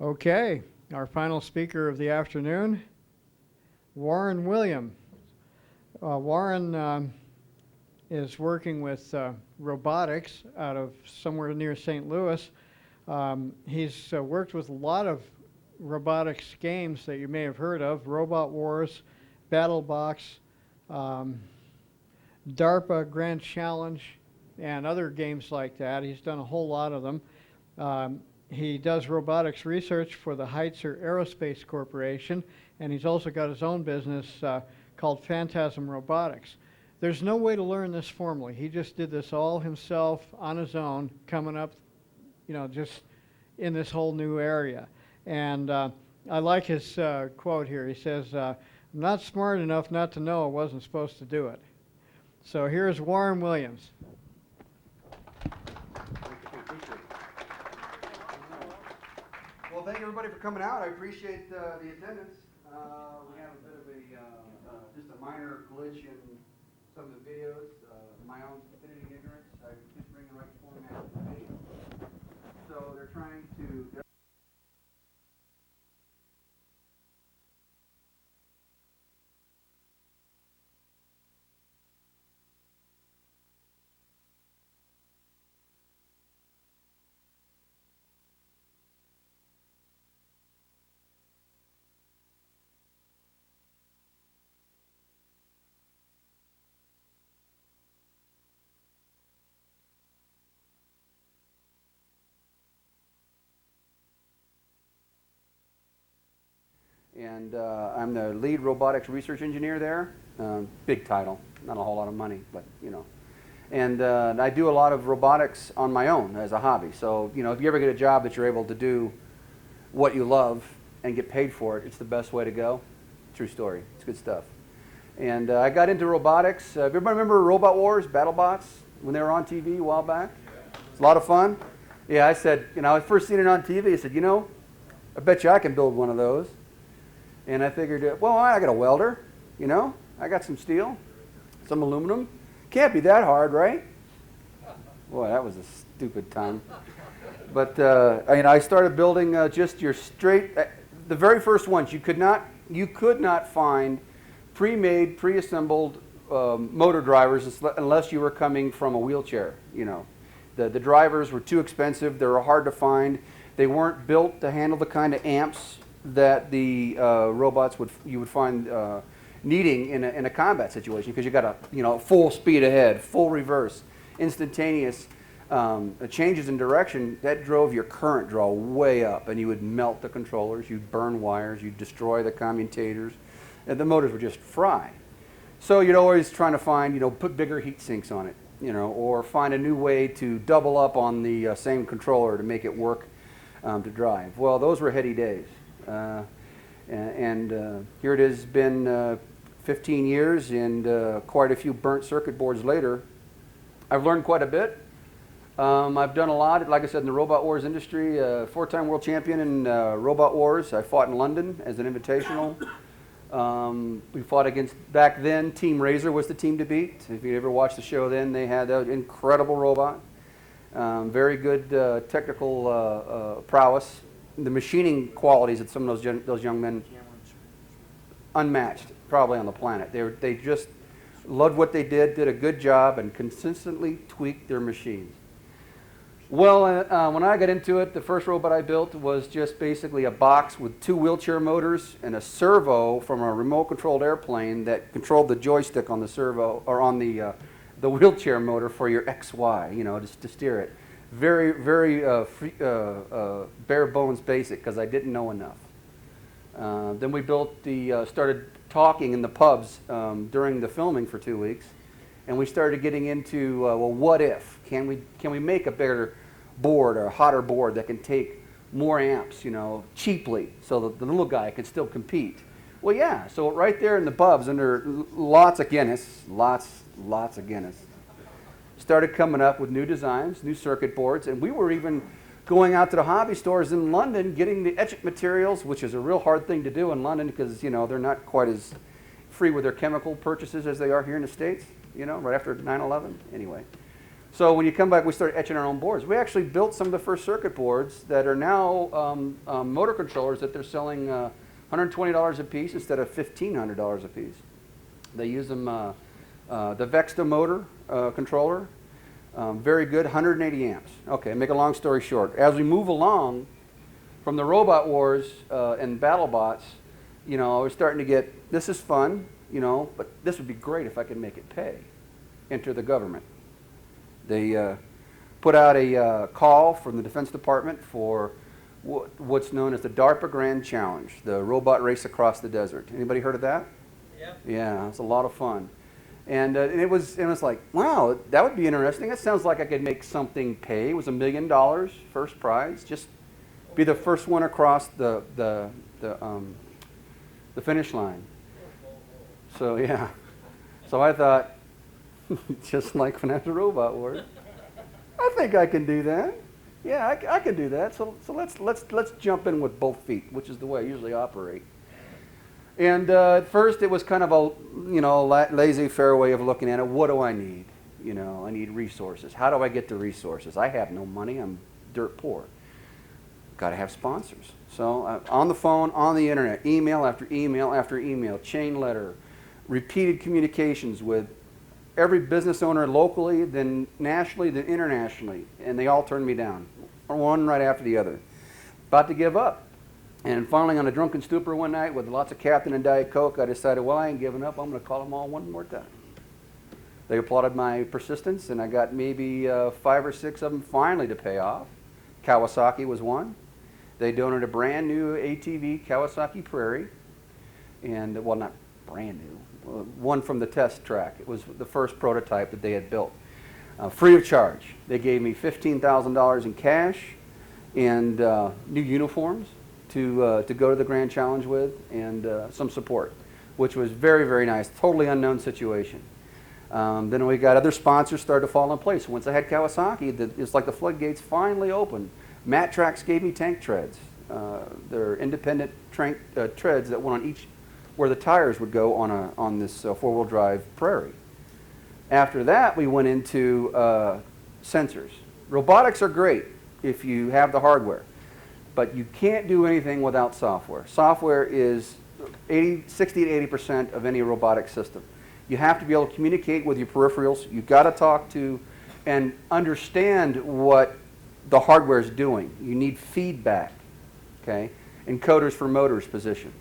Okay, our final speaker of the afternoon, Warren William. Warren is working with robotics out of somewhere near St. Louis. He's worked with a lot of robotics games that you may have heard of: Robot Wars, BattleBox, DARPA Grand Challenge, and other games like that. He's done a whole lot of them. He does robotics research for the Heitzer Aerospace Corporation, and he's also got his own business called Phantasm Robotics. There's no way to learn this formally. He just did this all himself on his own, coming up, just in this whole new area. And I like his quote here. He says, "I'm not smart enough not to know I wasn't supposed to do it." So here's Warren Williams. Well, thank everybody for coming out. I appreciate the attendance. We have a bit of just a minor glitch in some of the videos. My own stupidity and ignorance. I didn't bring the right format to the video. So they're trying to... And I'm the lead robotics research engineer there. Big title, not a whole lot of money, but And I do a lot of robotics on my own as a hobby. So if you ever get a job that you're able to do what you love and get paid for it, it's the best way to go. True story. It's good stuff. And I got into robotics. Everybody remember Robot Wars, BattleBots, when they were on TV a while back? It's a lot of fun. Yeah, I said, I first seen it on TV. I said, I bet you I can build one of those. And I figured, well, I got a welder, I got some steel, some aluminum. Can't be that hard, right? Boy, that was a stupid time. But I started building just your straight. The very first ones you could not find pre-made, pre-assembled motor drivers unless you were coming from a wheelchair. The drivers were too expensive. They were hard to find. They weren't built to handle the kind of amps that the robots you would find needing in a combat situation, because you got a full speed ahead, full reverse, instantaneous changes in direction that drove your current draw way up, and you would melt the controllers, you'd burn wires, you'd destroy the commutators, and the motors would just fry. So you'd always trying to find, put bigger heat sinks on it, or find a new way to double up on the same controller to make it work to drive. Well, those were heady days. Here it has been 15 years and quite a few burnt circuit boards later. I've learned quite a bit. I've done a lot, like I said, in the Robot Wars industry. Four-time world champion in Robot Wars. I fought in London as an invitational. We fought against, back then, Team Razor was the team to beat. If you ever watched the show then, they had an incredible robot. Very good technical prowess. The machining qualities of some of those young men, unmatched probably on the planet. They just loved what they did a good job, and consistently tweaked their machines. Well, when I got into it, the first robot I built was just basically a box with 2 wheelchair motors and a servo from a remote-controlled airplane that controlled the joystick on the servo, or on the wheelchair motor for your XY, just to steer it. Very, very bare bones basic, because I didn't know enough. Then we started talking in the pubs during the filming for 2 weeks, and we started getting into, well, what if? Can we make a better board, or a hotter board that can take more amps, cheaply, so that the little guy can still compete? Well, yeah. So right there in the pubs, under lots of Guinness, lots of Guinness, started coming up with new designs, new circuit boards, and we were even going out to the hobby stores in London, getting the etchant materials, which is a real hard thing to do in London, because they're not quite as free with their chemical purchases as they are here in the States, right after 9/11. Anyway, So when you come back, we started etching our own boards. We actually built some of the first circuit boards that are now motor controllers that they're selling $120 a piece instead of $1,500 a piece. They use them, the Vexta motor controller, very good, 180 amps. Okay, make a long story short. As we move along from the robot wars and BattleBots, you know, I was starting to get, this is fun, you know, but this would be great if I could make it pay. Enter the government. They put out a call from the Defense Department for what's known as the DARPA Grand Challenge, the robot race across the desert. Anybody heard of that? Yeah. Yeah, it's a lot of fun. And it was like, wow, that would be interesting. That sounds like I could make something pay. It was $1 million, first prize. Just be the first one across the finish line. So yeah, so I thought, just like when I was a robot wars, I think I can do that. Yeah, I can do that. So let's jump in with both feet, which is the way I usually operate. And at first, it was kind of a laissez-faire way of looking at it. What do I need? You know, I need resources. How do I get the resources? I have no money. I'm dirt poor. Got to have sponsors. So on the phone, on the internet, email after email after email, chain letter, repeated communications with every business owner locally, then nationally, then internationally, and they all turned me down, one right after the other. About to give up. And finally, on a drunken stupor one night with lots of Captain and Diet Coke, I decided, well, I ain't giving up. I'm going to call them all one more time. They applauded my persistence, and I got maybe 5 or 6 of them finally to pay off. Kawasaki was one. They donated a brand new ATV Kawasaki Prairie, and, well, not brand new, one from the test track. It was the first prototype that they had built. Free of charge. They gave me $15,000 in cash and new uniforms to go to the Grand Challenge with, and some support, which was very, very nice. Totally unknown situation. Then we got other sponsors started to fall in place. Once I had Kawasaki, it's like the floodgates finally opened. Matrax gave me tank treads. They're independent treads that went on each where the tires would go on this four-wheel drive Prairie. After that, we went into sensors. Robotics are great if you have the hardware, but you can't do anything without software. Software is 60 to 80% of any robotic system. You have to be able to communicate with your peripherals. You've got to talk to and understand what the hardware is doing. You need feedback, okay? Encoders for motors position.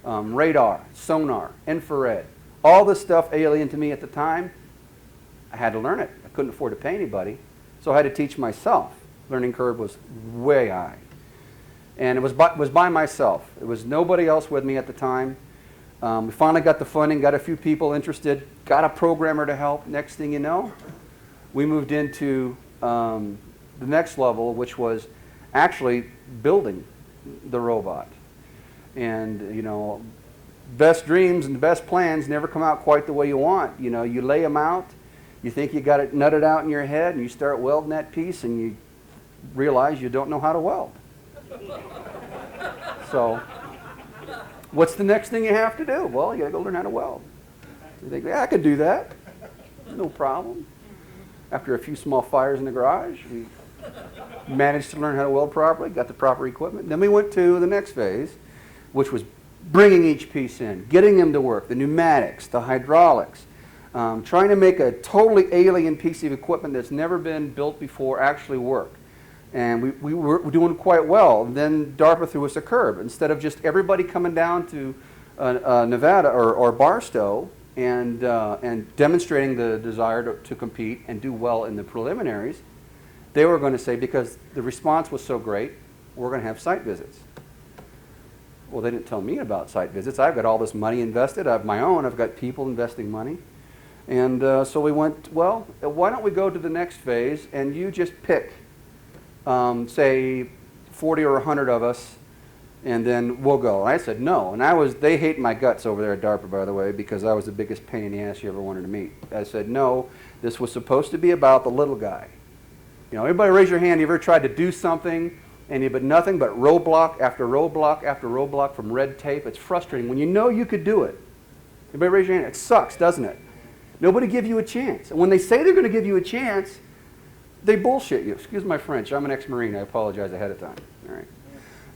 Radar, sonar, infrared, all this stuff alien to me at the time. I had to learn it. I couldn't afford to pay anybody, so I had to teach myself. Learning curve was way high. And it was by myself. It was nobody else with me at the time. We finally got the funding, got a few people interested, got a programmer to help. Next thing you know, we moved into the next level, which was actually building the robot. And, you know, best dreams and the best plans never come out quite the way you want. You know, you lay them out, you think you got it nutted out in your head, and you start welding that piece, and you realize you don't know how to weld. So, what's the next thing you have to do? Well, you got to go learn how to weld. You think, yeah, I can do that. No problem. After a few small fires in the garage, we managed to learn how to weld properly, got the proper equipment. Then we went to the next phase, which was bringing each piece in, getting them to work, the pneumatics, the hydraulics, trying to make a totally alien piece of equipment that's never been built before actually work. And we were doing quite well. Then DARPA threw us a curve. Instead of just everybody coming down to Nevada or Barstow and demonstrating the desire to compete and do well in the preliminaries, they were going to say, because the response was so great, we're going to have site visits. Well, they didn't tell me about site visits. I've got all this money invested. I have my own. I've got people investing money. And so we went, well, why don't we go to the next phase and you just pick, say, 40 or 100 of us, and then we'll go. And I said no. And they hate my guts over there at DARPA, by the way, because I was the biggest pain in the ass you ever wanted to meet. I said no, this was supposed to be about the little guy. You know, everybody raise your hand. You ever tried to do something but nothing but roadblock after roadblock after roadblock from red tape? It's frustrating when you know you could do it. Everybody raise your hand. It sucks, doesn't it? Nobody give you a chance. And when they say they're going to give you a chance, They bullshit you. Excuse my French. I'm an ex-Marine. I apologize ahead of time. All right.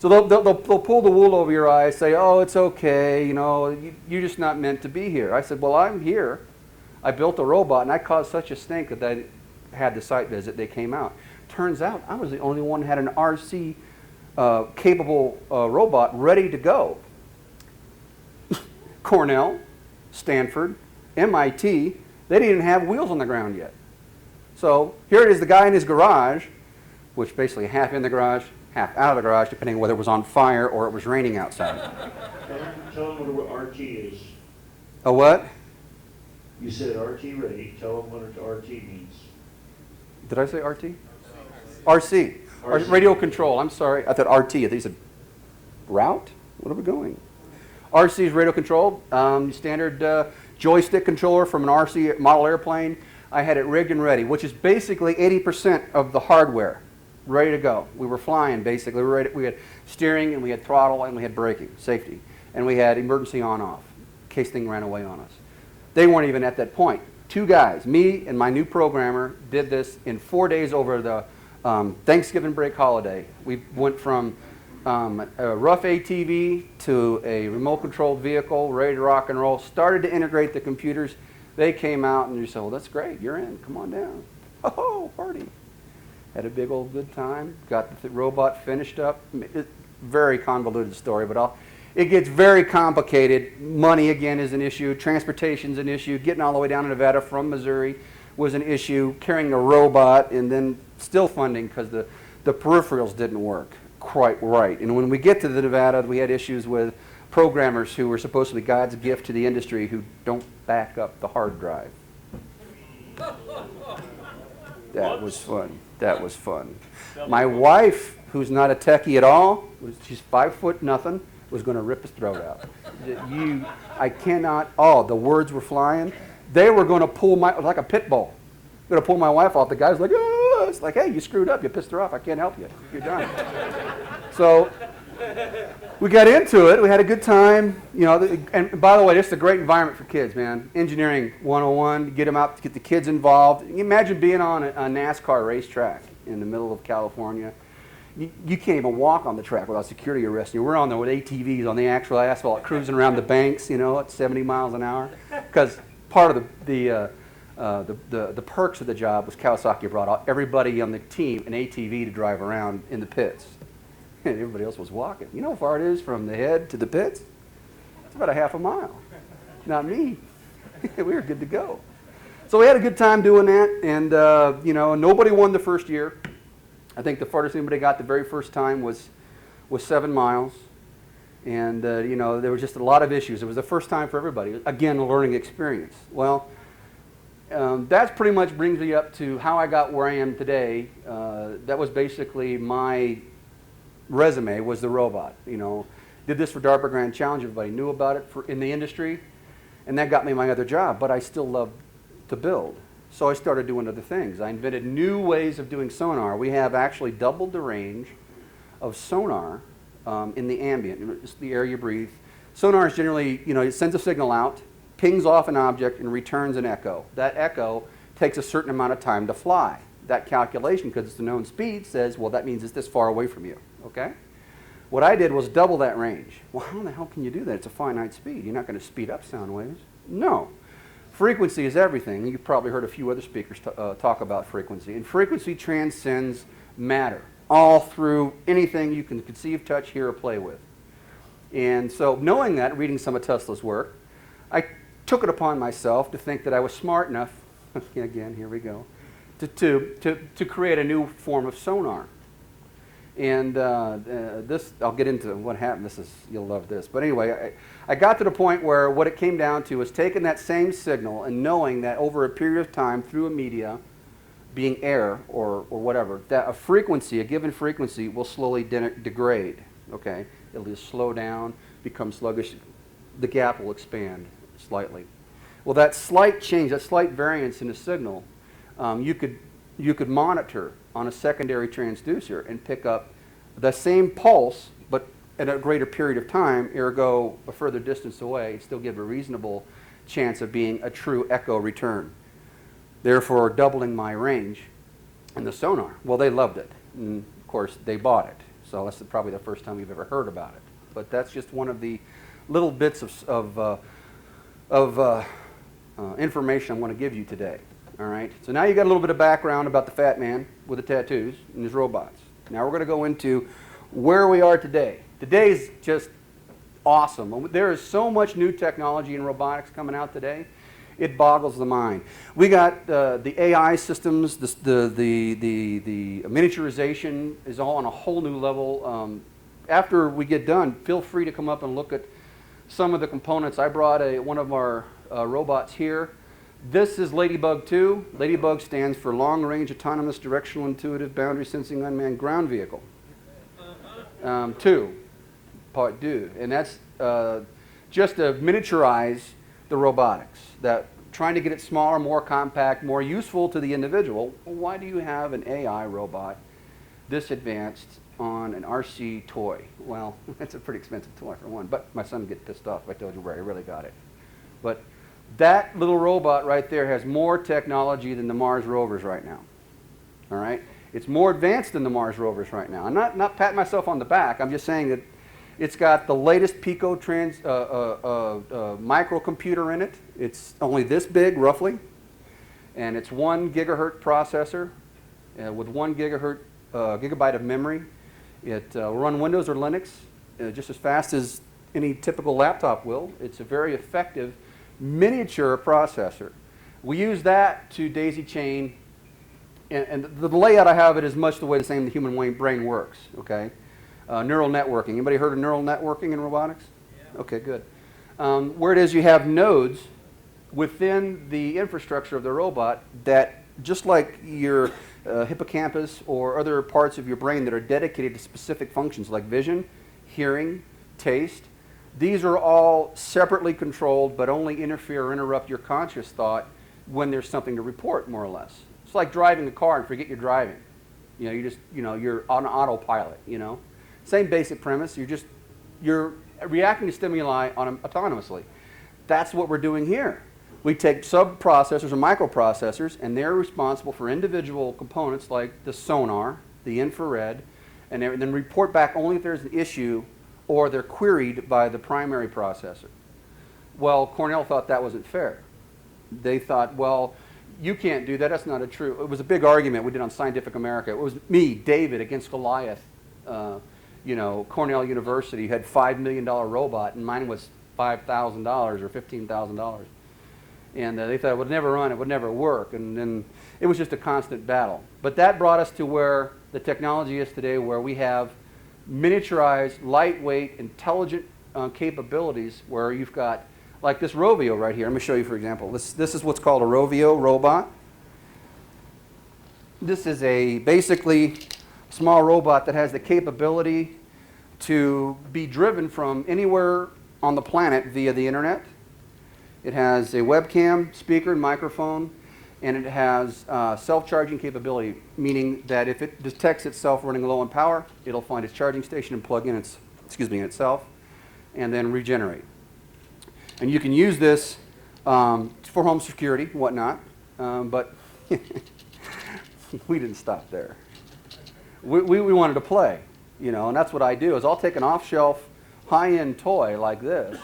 So they'll pull the wool over your eyes, say, oh, it's okay, you know, you're just not meant to be here. I said, well, I'm here. I built a robot, and I caused such a stink that I had the site visit. They came out. Turns out I was the only one who had an RC capable robot ready to go. Cornell, Stanford, MIT, they didn't even have wheels on the ground yet. So here it is, the guy in his garage, which basically half in the garage, half out of the garage, depending on whether it was on fire or it was raining outside. Tell them what RT is. A what? You said RT ready. Tell them what RT means. Did I say RT? RC. RC. Radio control. I'm sorry. I thought RT. I think you said route? What are we going? RC is radio control. Standard joystick controller from an RC model airplane. I had it rigged and ready, which is basically 80% of the hardware. Ready to go. We were flying, basically. We had steering, and we had throttle, and we had braking, safety. And we had emergency on-off, in case thing ran away on us. They weren't even at that point. 2 guys, me and my new programmer, did this in 4 days over the Thanksgiving break holiday. We went from a rough ATV to a remote-controlled vehicle, ready to rock and roll, started to integrate the computers. They came out, and you said, well, that's great. You're in. Come on down. Oh, party. Had a big old good time, got the robot finished up. Very convoluted story, but it gets very complicated. Money, again, is an issue. Transportation's an issue. Getting all the way down to Nevada from Missouri was an issue. Carrying a robot, and then still funding because the peripherals didn't work quite right. And when we get to the Nevada, we had issues with programmers who were supposed to be God's gift to the industry who don't back up the hard drive. That was fun. That was fun. My wife, who's not a techie at all, she's 5 foot nothing, was going to rip his throat out. I cannot, the words were flying. They were going to pull it was like a pit bull. Going to pull my wife off. The guy's like, oh, it's like, hey, you screwed up. You pissed her off. I can't help you. You're done. So we got into it. We had a good time. You know, and by the way, this is a great environment for kids, man. Engineering 101, get them out, to get the kids involved. You imagine being on a NASCAR racetrack in the middle of California. You can't even walk on the track without security arresting you. We're on there with ATVs on the actual asphalt, cruising around the banks, you know, at 70 miles an hour. Because part of the perks of the job was Kawasaki brought out everybody on the team an ATV to drive around in the pits. And everybody else was walking. You know how far it is from the head to the pits? It's about a half a mile. Not me. We were good to go. So we had a good time doing that, and you know, nobody won the first year. I think the farthest anybody got the very first time was 7 miles, and you know, there was just a lot of issues. It was the first time for everybody. Again, a learning experience. Well, that pretty much brings me up to how I got where I am today. That was basically my resume, was the robot. You know, did this for DARPA Grand Challenge. Everybody knew about it in the industry, and that got me my other job. But I still loved to build, so I started doing other things. I invented new ways of doing sonar. We have actually doubled the range of sonar in the ambient, it's the air you breathe. Sonar is generally, you know, it sends a signal out, pings off an object, and returns an echo. That echo takes a certain amount of time to fly. That calculation, because it's a known speed, says, well, that means it's this far away from you, okay? What I did was double that range. Well, how the hell can you do that? It's a finite speed. You're not going to speed up sound waves. No. Frequency is everything. You've probably heard a few other speakers talk about frequency. And frequency transcends matter, all through anything you can conceive, touch, hear, or play with. And so knowing that, reading some of Tesla's work, I took it upon myself to think that I was smart enough, again, here we go, to create a new form of sonar. And this, I'll get into what happened. You'll love this. But anyway, I got to the point where what it came down to was taking that same signal and knowing that over a period of time through a media, being air or whatever, that a given frequency will slowly degrade, okay? It'll just slow down, become sluggish. The gap will expand slightly. Well, that slight change, that slight variance in the signal, you could monitor on a secondary transducer and pick up the same pulse, but at a greater period of time, ergo a further distance away, and still give a reasonable chance of being a true echo return. Therefore, doubling my range and the sonar. Well, they loved it, and of course they bought it. So that's probably the first time you've ever heard about it. But that's just one of the little bits of information I'm going to give you today. All right. So now you got a little bit of background about the fat man with the tattoos and his robots. Now we're going to go into where we are today. Today's just awesome. There is so much new technology in robotics coming out today. It boggles the mind. We got the AI systems, the miniaturization is all on a whole new level. After we get done, feel free to come up and look at some of the components. I brought one of our robots here. This is Ladybug 2. Ladybug stands for Long Range Autonomous Directional Intuitive Boundary Sensing Unmanned Ground Vehicle. 2, part 2. And that's just to miniaturize the robotics, that trying to get it smaller, more compact, more useful to the individual. Why do you have an AI robot this advanced on an RC toy? Well, it's a pretty expensive toy for one, but my son would get pissed off if I told you where I really got it. But that little robot right there has more technology than the Mars rovers right now. All right? It's more advanced than the Mars rovers right now. I'm not patting myself on the back. I'm just saying that it's got the latest Pico microcomputer in it. It's only this big, roughly. And it's 1 gigahertz processor with 1 gigabyte of memory. It will run Windows or Linux just as fast as any typical laptop will. It's a very effective miniature processor. We use that to daisy chain, and the layout I have it is much the way the same the human brain works, okay? Neural networking. Anybody heard of neural networking in robotics? Yeah. Okay, good. Where it is you have nodes within the infrastructure of the robot that, just like your hippocampus or other parts of your brain that are dedicated to specific functions like vision, hearing, taste, these are all separately controlled but only interfere or interrupt your conscious thought when there's something to report, more or less. It's like driving a car and forget you're driving. You're on autopilot, Same basic premise. You're reacting to stimuli autonomously. That's what we're doing here. We take sub-processors or microprocessors, and they're responsible for individual components like the sonar, the infrared, and then report back only if there's an issue or they're queried by the primary processor. Well, Cornell thought that wasn't fair. They thought, well, you can't do that. That's not true. It was a big argument we did on Scientific America. It was me, David, against Goliath. Cornell University had $5 million robot, and mine was $5,000 or $15,000. And they thought it would never run, it would never work. And then it was just a constant battle. But that brought us to where the technology is today, where we have miniaturized, lightweight, intelligent capabilities, where you've got, like this Rovio right here. Let me show you, for example. This is what's called a Rovio robot. This is a basically small robot that has the capability to be driven from anywhere on the planet via the internet. It has a webcam, speaker, and microphone, and it has self-charging capability, meaning that if it detects itself running low on power, it'll find its charging station and plug in itself, and then regenerate. And you can use this for home security, whatnot, but we didn't stop there. We wanted to play, and that's what I do, is I'll take an off-shelf, high-end toy like this,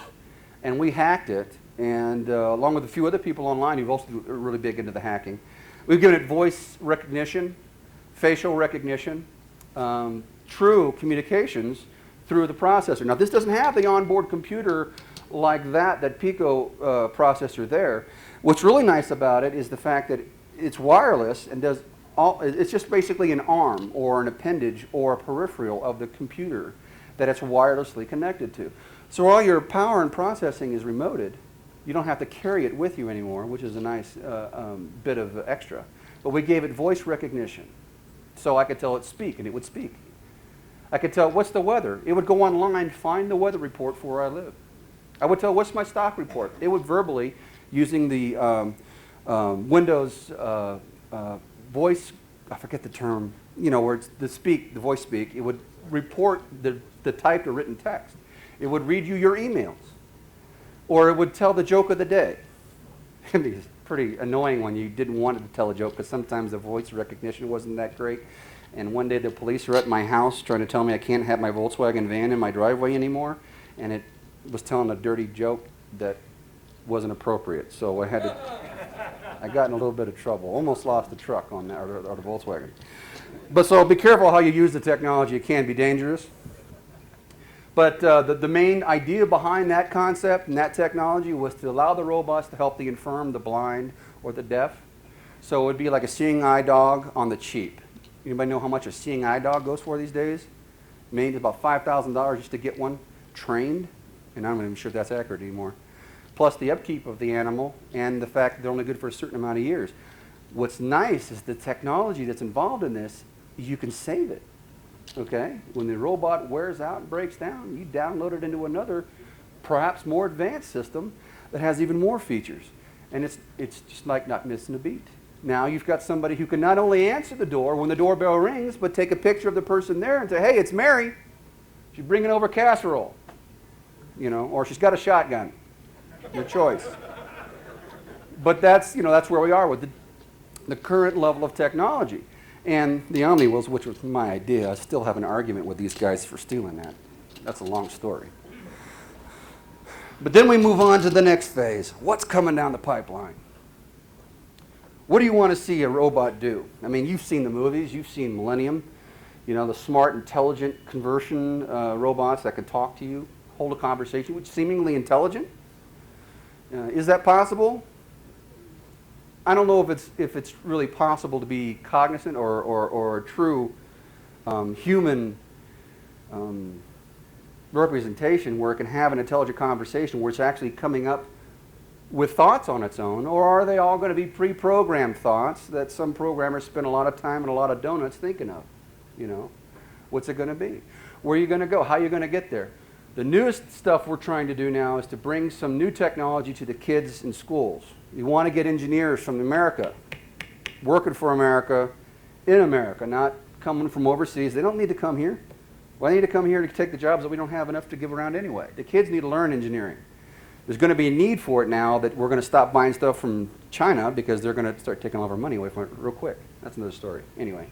and we hacked it, and along with a few other people online who've also are really big into the hacking. We've given it voice recognition, facial recognition, true communications through the processor. Now, this doesn't have the onboard computer like that Pico processor there. What's really nice about it is the fact that it's wireless and it's just basically an arm or an appendage or a peripheral of the computer that it's wirelessly connected to. So all your power and processing is remoted. You don't have to carry it with you anymore, which is a nice bit of extra. But we gave it voice recognition. So I could tell it speak, and it would speak. I could tell, what's the weather? It would go online, find the weather report for where I live. I would tell, what's my stock report? It would verbally, using the Windows voice, I forget the term, where it's the voice speak, it would report the typed or written text. It would read you your emails. Or it would tell the joke of the day. pretty annoying when you didn't want it to tell a joke, because sometimes the voice recognition wasn't that great. And one day the police were at my house trying to tell me I can't have my Volkswagen van in my driveway anymore, and it was telling a dirty joke that wasn't appropriate. So I got in a little bit of trouble. Almost lost the truck on that, or the Volkswagen. But so be careful how you use the technology. It can be dangerous. But the main idea behind that concept and that technology was to allow the robots to help the infirm, the blind, or the deaf. So it would be like a seeing eye dog on the cheap. Anybody know how much a seeing eye dog goes for these days? It's about $5,000 just to get one trained, and I'm not even sure if that's accurate anymore. Plus the upkeep of the animal and the fact that they're only good for a certain amount of years. What's nice is the technology that's involved in this, you can save it. Okay? When the robot wears out and breaks down, you download it into another, perhaps more advanced system that has even more features. And it's just like not missing a beat. Now you've got somebody who can not only answer the door when the doorbell rings, but take a picture of the person there and say, hey, it's Mary. She's bringing over casserole. You know, or she's got a shotgun. Your choice. But that's where we are with the current level of technology. And the Omni Wheels, which was my idea, I still have an argument with these guys for stealing that. That's a long story. But then we move on to the next phase. What's coming down the pipeline? What do you want to see a robot do? I mean, you've seen the movies, you've seen Millennium, the smart, intelligent conversion robots that can talk to you, hold a conversation, which is seemingly intelligent. Is that possible? I don't know if it's really possible to be cognizant or a true human representation where it can have an intelligent conversation where it's actually coming up with thoughts on its own, or are they all going to be pre-programmed thoughts that some programmers spend a lot of time and a lot of donuts thinking of? What's it going to be? Where are you going to go? How are you going to get there? The newest stuff we're trying to do now is to bring some new technology to the kids in schools. You want to get engineers from America, working for America, in America, not coming from overseas. They don't need to come here. Well, they need to come here to take the jobs that we don't have enough to give around anyway. The kids need to learn engineering. There's going to be a need for it now that we're going to stop buying stuff from China because they're going to start taking all of our money away from it real quick. That's another story. Anyway.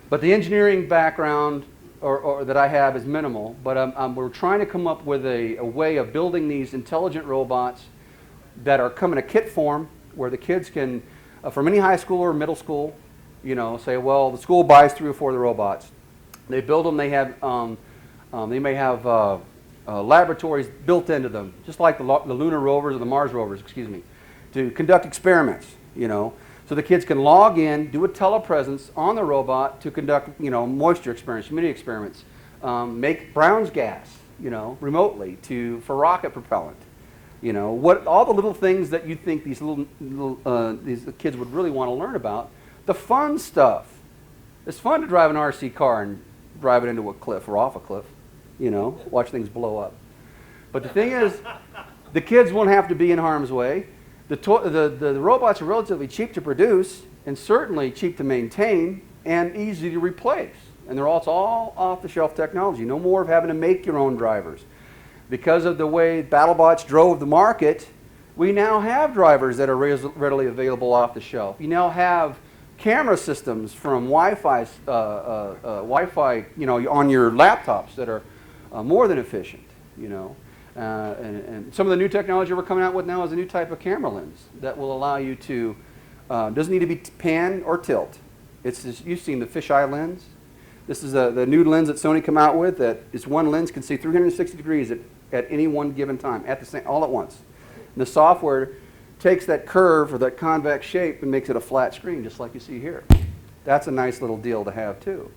But the engineering background or that I have is minimal, but we're trying to come up with a way of building these intelligent robots that are come in a kit form where the kids can, from any high school or middle school, say, well, the school buys 3 or 4 of the robots. They build them, they may have laboratories built into them, just like the lunar rovers or the Mars rovers, to conduct experiments, So the kids can log in, do a telepresence on the robot to conduct, moisture experiments, humidity experiments, make Brown's gas, remotely for rocket propellant. All the little things that you think these these kids would really want to learn about. The fun stuff. It's fun to drive an RC car and drive it into a cliff or off a cliff, watch things blow up. But the thing is, the kids won't have to be in harm's way. The robots are relatively cheap to produce and certainly cheap to maintain and easy to replace. And it's all off-the-shelf technology. No more of having to make your own drivers. Because of the way BattleBots drove the market, we now have drivers that are readily available off the shelf. You now have camera systems from Wi-Fi, on your laptops that are more than efficient, And some of the new technology we're coming out with now is a new type of camera lens that will allow you to, doesn't need to be pan or tilt. You've seen the fisheye lens. This is the new lens that Sony come out with that is one lens can see 360 degrees at any one given time, all at once. And the software takes that curve or that convex shape and makes it a flat screen, just like you see here. That's a nice little deal to have too.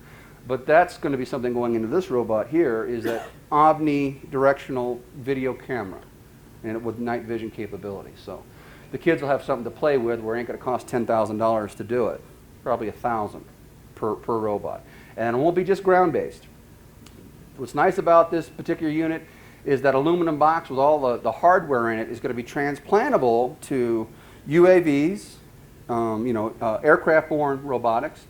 But that's going to be something going into this robot here, is that omnidirectional video camera, and with night vision capability. So the kids will have something to play with where it ain't going to cost $10,000 to do it. Probably $1,000 per robot. And it won't be just ground-based. What's nice about this particular unit is that aluminum box with all the hardware in it is going to be transplantable to UAVs, aircraft-borne robotics,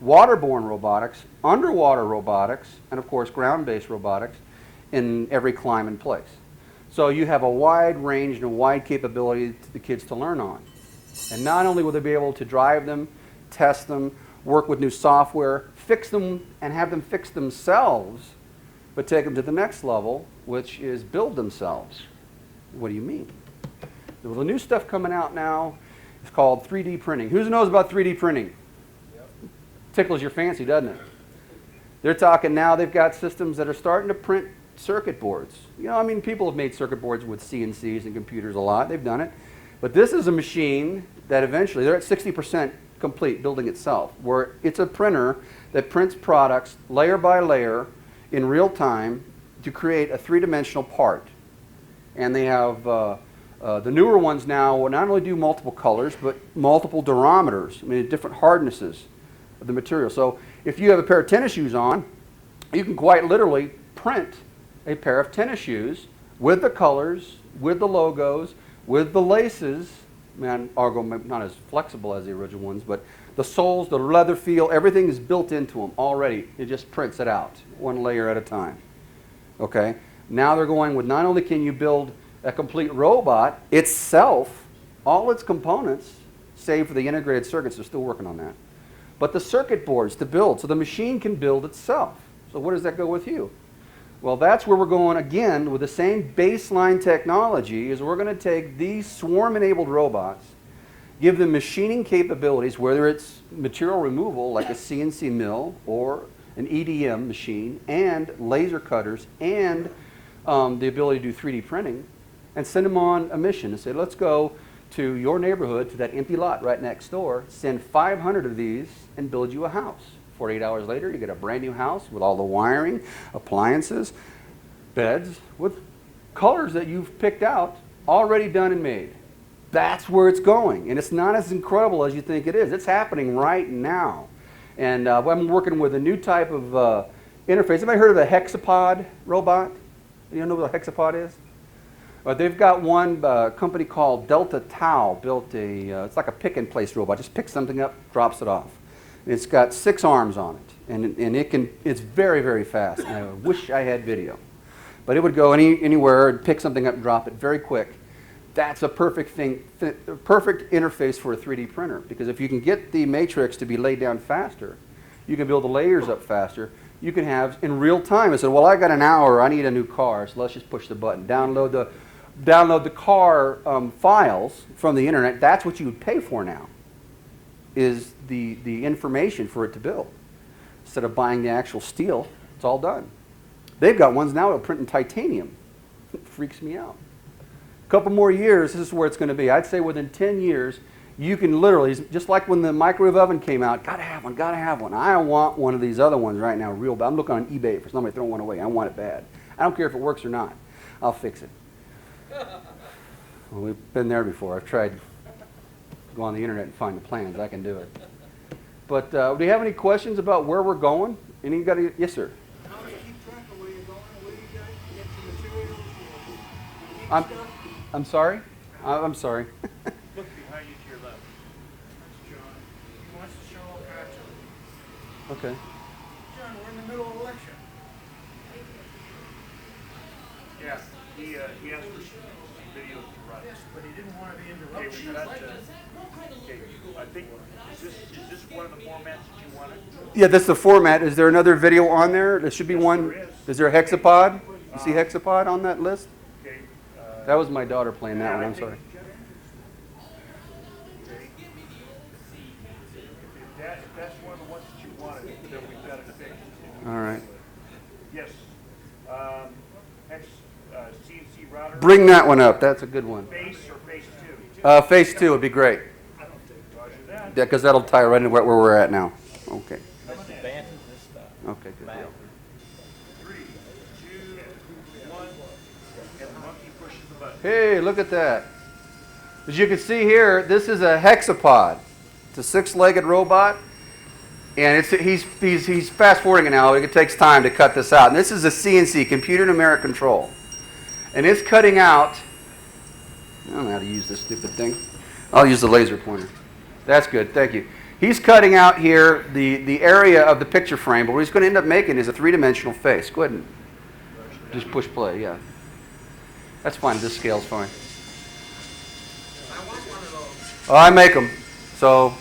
waterborne robotics, underwater robotics, and of course ground-based robotics in every climate and place. So you have a wide range and a wide capability to the kids to learn on. And not only will they be able to drive them, test them, work with new software, fix them and have them fix themselves, but take them to the next level, which is build themselves. What do you mean? Well, the new stuff coming out now is called 3D printing. Who knows about 3D printing? Yep. Tickles your fancy, doesn't it? They're talking now, they've got systems that are starting to print circuit boards. You know, I mean, people have made circuit boards with CNCs and computers a lot. They've done it. But this is a machine that eventually, they're at 60% complete building itself, where it's a printer that prints products layer by layer in real time to create a three-dimensional part. And they have the newer ones now will not only do multiple colors, but multiple durometers, I mean, different hardnesses of the material. So if you have a pair of tennis shoes on, you can quite literally print a pair of tennis shoes with the colors, with the logos, with the laces. Man, Argo not as flexible as the original ones, but the soles, the leather feel, everything is built into them already. It just prints it out, one layer at a time. Okay? Now they're going with not only can you build a complete robot itself, all its components, save for the integrated circuits, they're still working on that, but the circuit boards to build, so the machine can build itself. So where does that go with you? Well, that's where we're going again with the same baseline technology. Is we're going to take these swarm-enabled robots, give them machining capabilities, whether it's material removal like a CNC mill or an EDM machine, and laser cutters, and the ability to do 3D printing, and send them on a mission and say, let's go to your neighborhood, to that empty lot right next door, send 500 of these and build you a house. 48 hours later, you get a brand new house with all the wiring, appliances, beds, with colors that you've picked out, already done and made. That's where it's going. And it's not as incredible as you think it is. It's happening right now. And I'm working with a new type of interface. Anybody heard of a hexapod robot? You know what a hexapod is? They've got one company called Delta Tau built a, it's like a pick-and-place robot. Just picks something up, drops it off. It's got 6 arms on it, and it's very, very fast. And I wish I had video. But it would go anywhere and pick something up and drop it very quick. That's a perfect perfect interface for a 3D printer, because if you can get the matrix to be laid down faster, you can build the layers up faster. You can have, in real time, I said, well, I got an hour, I need a new car, so let's just push the button. Download the car files from the internet. That's what you would pay for now, is the information for it to build. Instead of buying the actual steel, it's all done. They've got ones now that print in titanium. It freaks me out. A couple more years, this is where it's going to be. I'd say within 10 years, you can literally, just like when the microwave oven came out, gotta have one, gotta have one. I want one of these other ones right now real bad. I'm looking on eBay for somebody throwing one away. I want it bad. I don't care if it works or not. I'll fix it. Well, we've been there before. I've tried to go on the internet and find the plans. I can do it. But do you have any questions about where we're going? Anybody? Yes, sir. How do you keep track of where you're going and where you get your materials? You keep stuff? I'm sorry? I'm sorry. Look behind you to your left. That's John. He wants to show a cartoon. Okay. John, we're in the middle of election. Yeah, he asked for some videos to run. Yes, but he didn't want to be Okay, interrupted. we got okay, I think, is this one of the formats that you wanted? Yeah, that's the format. Is there another video on there? There should be one. there is. Is there a hexapod? You see hexapod on that list? Okay. That was my daughter playing that one. I'm sorry. If that's one of the ones that you wanted, then we've got it fixed. All right. Yes. CNC router. Bring that one up. That's a good one. Phase or phase 2? Phase 2 would be great. Roger that. Yeah, because that'll tie right into where we're at now. Okay. Advances this stuff. Okay, good deal. 3, 2, 1, and the monkey pushes the button. Hey, look at that. As you can see here, this is a hexapod. It's a 6-legged robot, and he's fast forwarding it now. It takes time to cut this out. And this is a CNC, computer numeric control, and it's cutting out. I don't know how to use this stupid thing. I'll use the laser pointer. That's good. Thank you. He's cutting out here the area of the picture frame, but what he's going to end up making is a 3-dimensional face. Go ahead and just push play. Yeah, that's fine. This scale's fine. I want one of those. Oh, I make them. So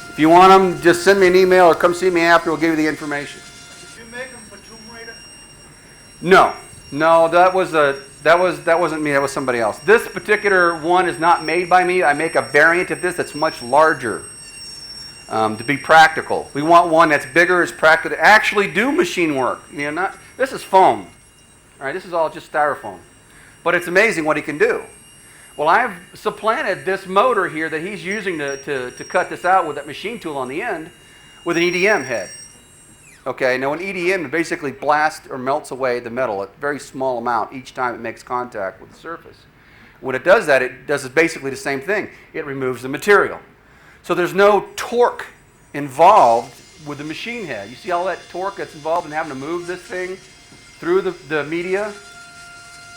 if you want them, just send me an email or come see me after. We'll give you the information. Did you make them for Tomb Raider? No, no, that wasn't me. That was somebody else. This particular one is not made by me. I make a variant of this that's much larger to be practical. We want one that's bigger, is practical, to actually do machine work. You know, not this is foam. All right, this is all just styrofoam, but it's amazing what he can do. Well, I've supplanted this motor here that he's using to cut this out with that machine tool on the end with an EDM head. Okay, now an EDM basically blasts or melts away the metal, a very small amount each time it makes contact with the surface. When it does that, it does basically the same thing. It removes the material. So there's no torque involved with the machine head. You see all that torque that's involved in having to move this thing through the media?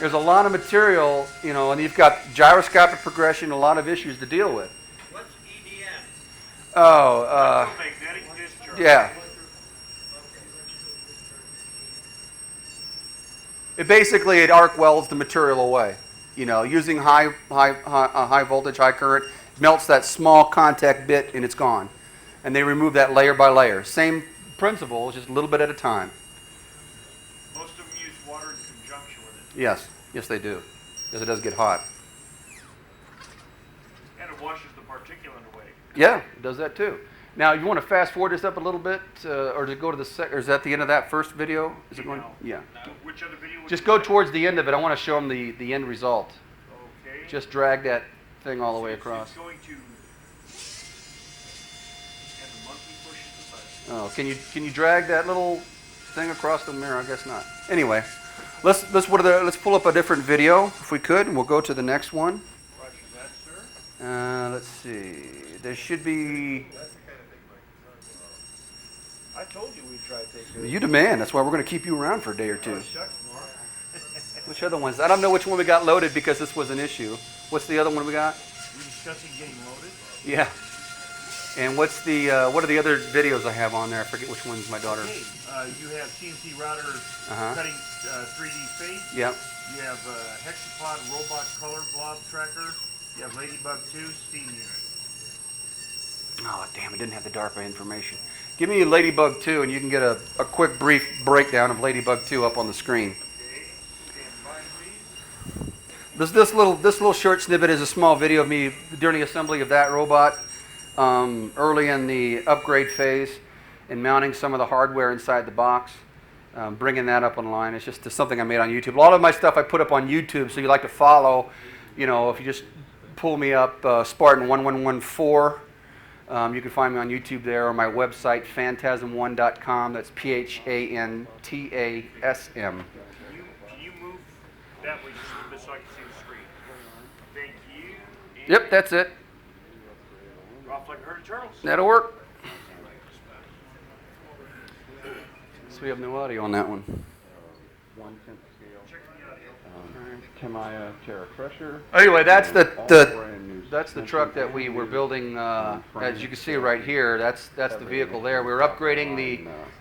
There's a lot of material, you know, and you've got gyroscopic progression, a lot of issues to deal with. What's EDM? Oh, Electromagnetic discharge. yeah. It arc welds the material away. You know, using high voltage, high current, melts that small contact bit and it's gone. And they remove that layer by layer. Same principle, just a little bit at a time. Most of them use water in conjunction with it. Yes, yes they do, because it does get hot. And it washes the particulate away. Yeah, it does that too. Now, you want to fast forward this up a little bit, or to go to the or is that the end of that first video? Is it going? No. Yeah. Which other video would Just you go like? towards the end of it. I want to show them the end result. Okay. Just drag that thing all the way across. It's going to. And the monkey pushes the button. Oh, can you drag that little thing across the mirror? I guess not. Anyway, let's pull up a different video if we could, and we'll go to the next one. Roger that, sir. Let's see. There should be. I told you we'd try to take this. You demand. That's why we're going to keep you around for a day or two. Oh, shucks, Mark. Which other ones? I don't know which one we got loaded because this was an issue. What's the other one we got? We're discussing getting loaded. Yeah. And what's the what are the other videos I have on there? I forget which one's my daughter. Okay, you have CNC router cutting 3D face. Yep. You have hexapod robot color blob tracker. You have Ladybug 2 steam unit. Oh, damn, it didn't have the DARPA information. Give me Ladybug 2 and you can get a quick brief breakdown of Ladybug 2 up on the screen. Okay, stand by, please. This little short snippet is a small video of me during the assembly of that robot early in the upgrade phase and mounting some of the hardware inside the box, bringing that up online. It's just something I made on YouTube. A lot of my stuff I put up on YouTube, so you like to follow, you know, if you just pull me up Spartan1114, you can find me on YouTube there, or my website, phantasm1.com. That's PHANTASM. Can you move that way just a little bit so I can see the screen? Thank you. And Yep, that's it. off like a herd of turtles. That'll work. So we have no audio on that one. 1/10 scale. Check the audio. Tamiya Terra Crusher. Anyway, that's All brand new that's the suspension truck that we were building. As frame. you can see right here, that's the vehicle there. We were upgrading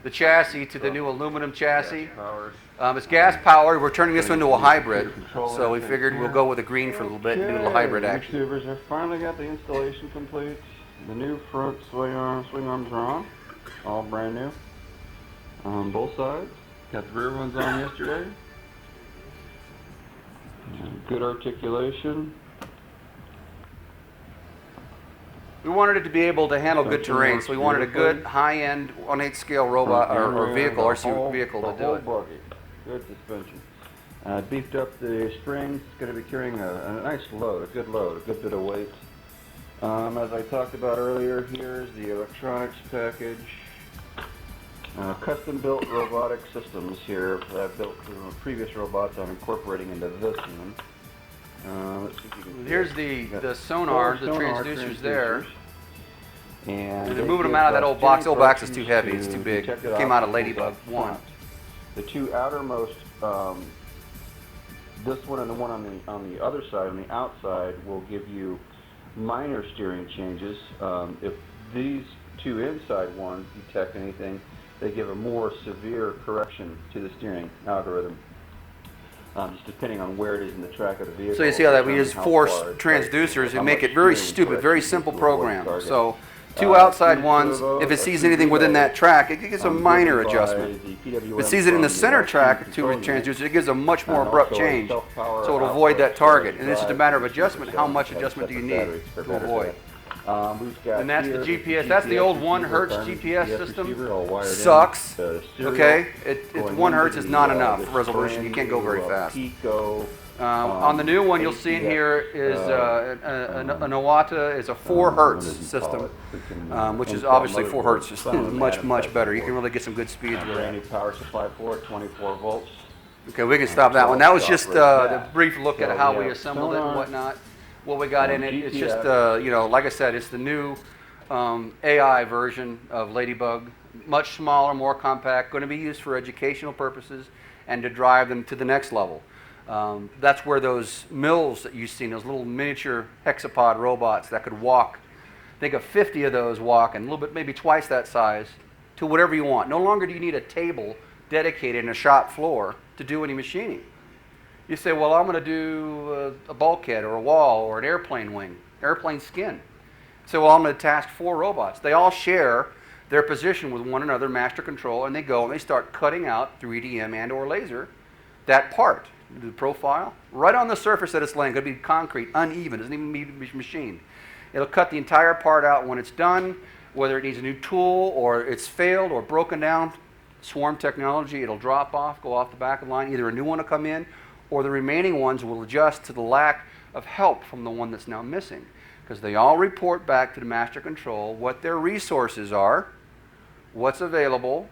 the chassis to the new aluminum chassis. Powers. It's gas powered. We're turning this into a hybrid, so we figured we'll go with the green for a little bit and do a little hybrid action. YouTubers have finally got the installation complete. The new front swing arms are on, all brand new. On both sides. Got the rear ones on yesterday. Good articulation. We wanted it to be able to handle good Suspension terrain, works so we wanted a good beautifully. high-end 1/8 scale robot or vehicle, RC vehicle to do whole it. buggy. Good suspension. Beefed up the springs. It's going to be carrying a nice load, a good bit of weight. As I talked about earlier, here's the electronics package. Custom-built robotic systems here that I've built from previous robots I'm incorporating into this one. Let's see if you can see Here's it. the You got sonar, four the sonar transducers there. And they're they moving them give out of that old box. The old box is steering too heavy. It's corrections too big. to detect It came out of obstacles Ladybug up 1. front. The two outermost, this one and the one on the other side, on the outside, will give you minor steering changes. If these two inside ones detect anything, they give a more severe correction to the steering algorithm. just depending on where it is in the track of the vehicle. So you see how that we determine use how four far it's transducers how and make much it very steering stupid, very direction simple to avoid program. target. So two outside three ones, servo, if it or sees two anything within relays, that track, it gives a minor driven by adjustment. the If PWM it sees it in the from center electric track, two control unit, transducers, it gives a much more and abrupt also a change. self-power So it'll avoid that output target. to And it's just a drive matter of the adjustment. How cylinders much have adjustment do you separate need batteries for to better avoid? fit. We've got And that's the here GPS. That's the old 1 receiver, hertz primary GPS receiver system. all wired in, Sucks. the serial Okay? It's going 1 into hertz is the, not the enough resolution. You can't go very spring to, fast. Pico, On the new one, you'll see in here is an Iwata is a 4 hertz system, which is obviously 4 hertz is much better. You can really get some good speeds with brand it. new power supply for it, 24 volts. Okay, we can stop that one. That was just Stop a right brief look at So how we we have assembled it and sonar, whatnot. What we got in it, it's just, GPS. like I said, it's the new AI version of Ladybug. Much smaller, more compact, going to be used for educational purposes and to drive them to the next level. That's where those mills that you've seen, those little miniature hexapod robots that could walk, think of 50 of those walking, a little bit, maybe twice that size, to whatever you want. No longer do you need a table dedicated in a shop floor to do any machining. You say, well, I'm going to do a bulkhead or a wall or an airplane wing, airplane skin. So, well, I'm going to task 4 robots. They all share their position with one another, master control, and they go and they start cutting out through EDM and or laser that part, the profile, right on the surface that it's laying. It's going to be concrete, uneven, doesn't even need to be machined. It'll cut the entire part out when it's done, whether it needs a new tool or it's failed or broken down. Swarm technology, it'll drop off, go off the back of the line. Either a new one will come in or the remaining ones will adjust to the lack of help from the one that's now missing. Because they all report back to the master control what their resources are, what's available,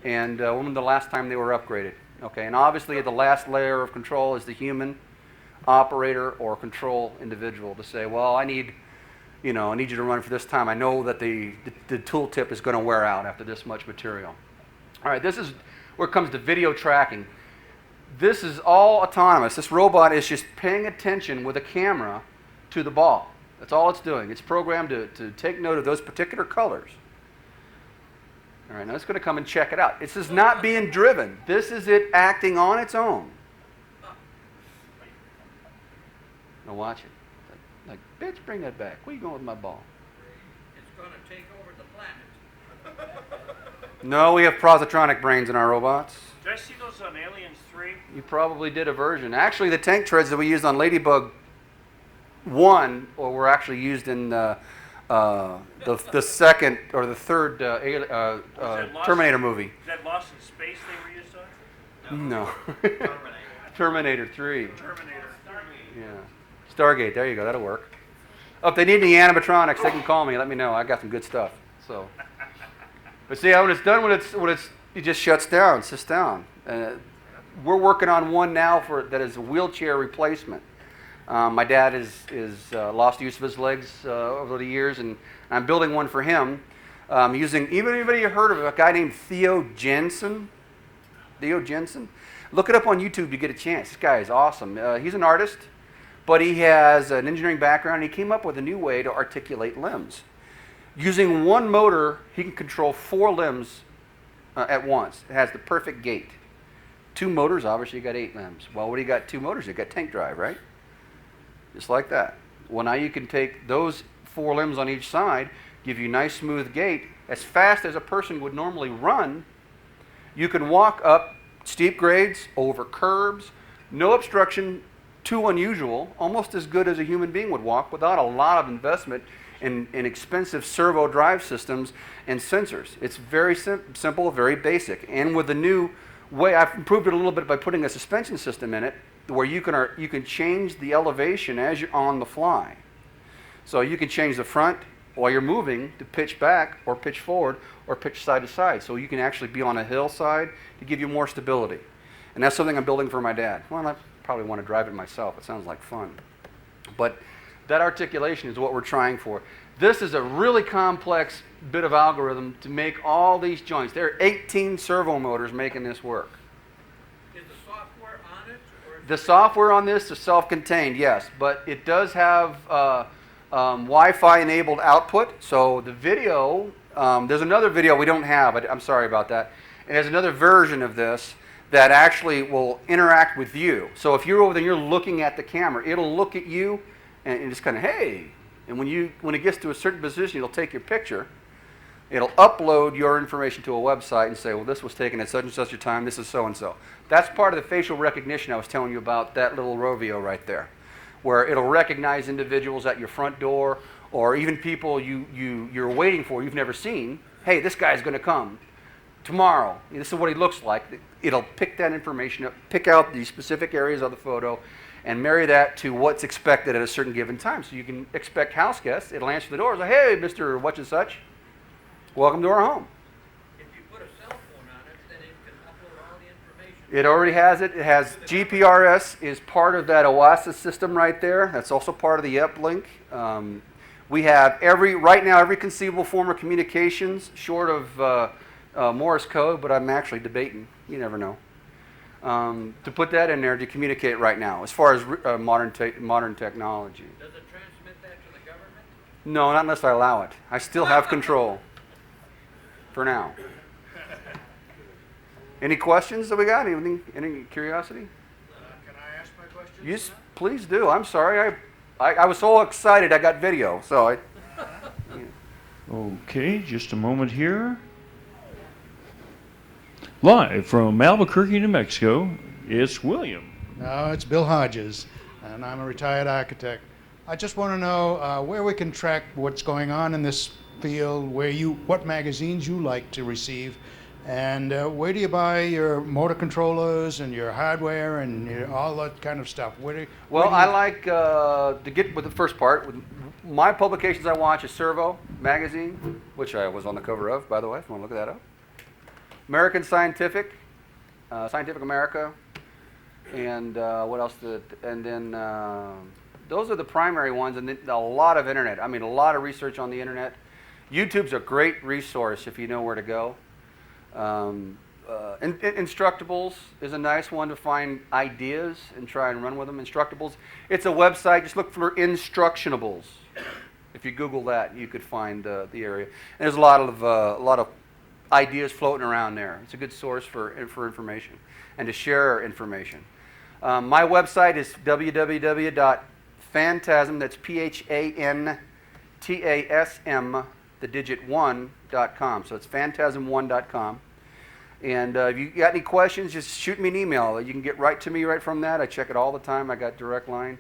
and when the last time they were upgraded. Okay, and obviously the last layer of control is the human operator or control individual to say, well, I need you to run for this time. I know that the tooltip is going to wear out after this much material. All right, this is where it comes to video tracking. This is all autonomous. This robot is just paying attention with a camera to the ball. That's all it's doing. It's programmed to take note of those particular colors. All right, now it's going to come and check it out. This is not being driven. This is it acting on its own. Now watch it. Like, bitch, bring that back. Where you going with my ball? It's gonna take over the planet. No, we have positronic brains in our robots. Did I see those on Aliens 3? You probably did a version. Actually, the tank treads that we used on Ladybug 1 were actually used in the second or the third Terminator movie. Is that Lost in Space they were used on? No. Terminator 3. Terminator 3. Yeah. Stargate, there you go, that'll work. Oh, if they need any animatronics, they can call me, let me know. I got some good stuff. So, but see, when it's done, it just shuts down, sits down. We're working on one now that is a wheelchair replacement. My dad is lost use of his legs over the years, and I'm building one for him. Using, anybody heard of a guy named Theo Jensen? Theo Jensen? Look it up on YouTube, you get a chance. This guy is awesome. He's an artist, but he has an engineering background, and he came up with a new way to articulate limbs. Using one motor, he can control 4 limbs at once. It has the perfect gait. 2 motors, obviously you got 8 limbs. Well, what do you got 2 motors? You got tank drive, right? Just like that. Well, now you can take those 4 limbs on each side, give you nice smooth gait, as fast as a person would normally run. You can walk up steep grades, over curbs, no obstruction, too unusual, almost as good as a human being would walk without a lot of investment in expensive servo drive systems and sensors. It's very simple, very basic. And with the new way, I've improved it a little bit by putting a suspension system in it where you can change the elevation as you're on the fly. So you can change the front while you're moving to pitch back or pitch forward or pitch side to side. So you can actually be on a hillside to give you more stability. And that's something I'm building for my dad. Well, I probably want to drive it myself. It sounds like fun. But that articulation is what we're trying for. This is a really complex bit of algorithm to make all these joints. There are 18 servo motors making this work. Is the software on it? Or The software on this is self-contained, yes, but it does have Wi-Fi enabled output. So the video, there's another video we don't have. I'm sorry about that. And there's another version of this that actually will interact with you. So if you're over there, you're looking at the camera, it'll look at you and just kind of, hey. And when it gets to a certain position, it'll take your picture. It'll upload your information to a website and say, well, this was taken at such and such a time, this is so-and-so. That's part of the facial recognition I was telling you about, that little Rovio right there, where it'll recognize individuals at your front door or even people you're waiting for, you've never seen. Hey, this guy's going to come tomorrow. This is what he looks like. It'll pick that information up, pick out the specific areas of the photo, and marry that to what's expected at a certain given time. So you can expect house guests. It'll answer the door. It's like, hey, Mr. What and such, welcome to our home. If you put a cell phone on it, then it can upload all the information. It already has it. It has GPRS is part of that OASIS system right there. That's also part of the uplink. We have right now every conceivable form of communications short of Morse code, but I'm actually debating. You never know. To put that in there to communicate right now, as far as modern technology. Does it transmit that to the government? No, not unless I allow it. I still have control. For now. Any questions that we got? Anything? Any curiosity? Can I ask my question? Yes, please do. I'm sorry. I was so excited I got video. So I. Okay, just a moment here. Live from Albuquerque, New Mexico, it's William. No, it's Bill Hodges, and I'm a retired architect. I just want to know where we can track what's going on in this field, what magazines you like to receive, and where do you buy your motor controllers and your hardware and all that kind of stuff? I like to get with the first part. My publications I watch is Servo magazine, which I was on the cover of, by the way, if you want to look that up. American Scientific, Scientific America, and what else? And then those are the primary ones, and then a lot of internet. I mean, a lot of research on the internet. YouTube's a great resource if you know where to go. Instructables is a nice one to find ideas and try and run with them. Instructables, it's a website. Just look for Instructionables. If you Google that, you could find the area. And there's a lot of ideas floating around there. It's a good source for information and to share information. My website is www.phantasm. That's PHANTASM, the digit 1.com. So it's phantasm1.com. And if you got any questions, just shoot me an email. You can get right to me right from that. I check it all the time. I got direct line.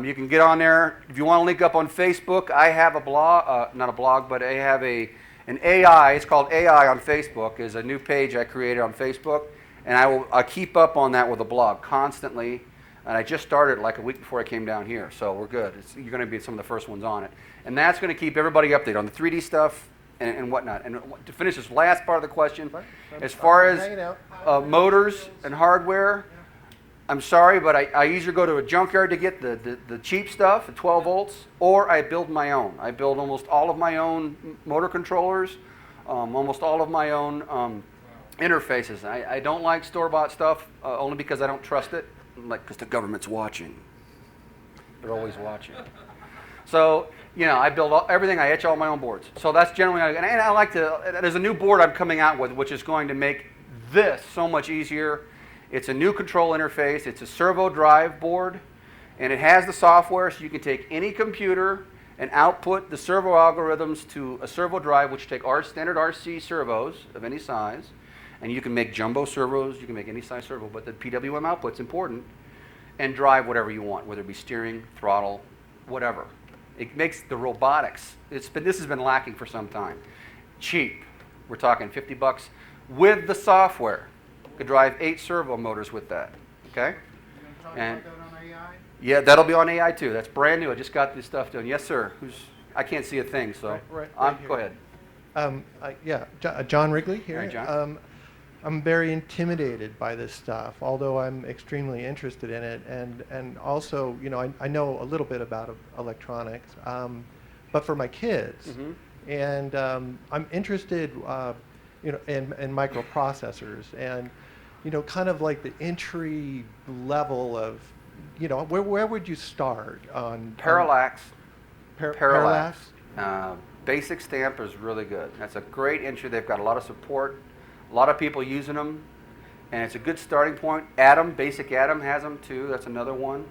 You can get on there. If you want to link up on Facebook, I have a blog, not a blog, but I have an AI. It's called AI on Facebook. Is a new page I created on Facebook, and I'll keep up on that with a blog constantly. And I just started like a week before I came down here, so we're good. You're going to be some of the first ones on it, and that's going to keep everybody updated on the 3D stuff and whatnot. And to finish this last part of the question, as far as motors and hardware, I'm sorry, but I either go to a junkyard to get the cheap stuff at 12 volts, or I build my own. I build almost all of my own motor controllers, almost all of my own interfaces. I don't like store-bought stuff only because I don't trust it, because the government's watching. They're always watching. So, I build everything. I etch all my own boards. So that's generally, and I like to, there's a new board I'm coming out with, which is going to make this so much easier. It's a new control interface. It's a servo drive board, and it has the software, so you can take any computer and output the servo algorithms to a servo drive, which take our standard RC servos of any size, and you can make jumbo servos. You can make any size servo, but the PWM output's important, and drive whatever you want, whether it be steering, throttle, whatever. It makes the robotics. This has been lacking for some time. Cheap. We're talking $50 with the software. Could drive 8 servo motors with that. Okay? And yeah, that'll be on AI too. That's brand new. I just got this stuff done. Yes, sir. I can't see a thing, so go ahead. John Wrigley here. Hi, John. I'm very intimidated by this stuff, although I'm extremely interested in it, and also, I know a little bit about electronics, but for my kids, and I'm interested, in microprocessors, and kind of like the entry level of, where would you start on Parallax? Parallax. Basic stamp is really good. That's a great entry. They've got a lot of support. A lot of people using them, and it's a good starting point. Atom, Basic Atom has them too. That's another one.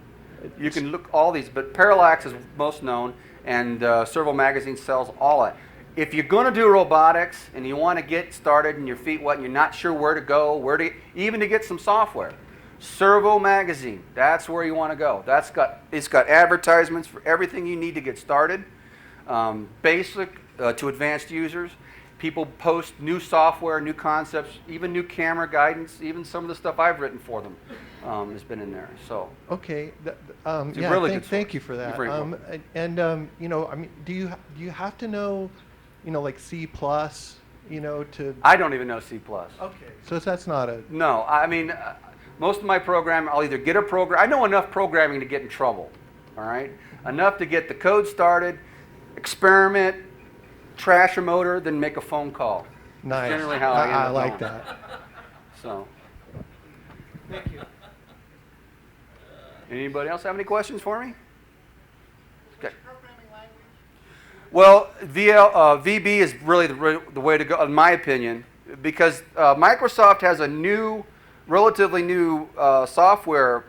You can look all these, but Parallax is most known, and Servo Magazine sells all that. If you're going to do robotics and you want to get started and your feet wet and you're not sure where to go, even to get some software, Servo Magazine, that's where you want to go. It's got advertisements for everything you need to get started, basic to advanced users. People post new software, new concepts, even new camera guidance, even some of the stuff I've written for them has been in there. So Okay. a really good Thank source. you for that. You're very welcome. You know, I mean, do you have to know, you know, like C+, you know, to? I don't even know C+. Okay. So that's not a. No, I mean, most of my program, I'll either get a program. I know enough programming to get in trouble, all right? Enough to get the code started, experiment, trash a motor, then make a phone call. Nice. That's generally how I end up like going. that. So, Thank you. anybody else have any questions for me? Okay. Programming language? Well, VB is really the way to go, in my opinion, because Microsoft has a relatively new software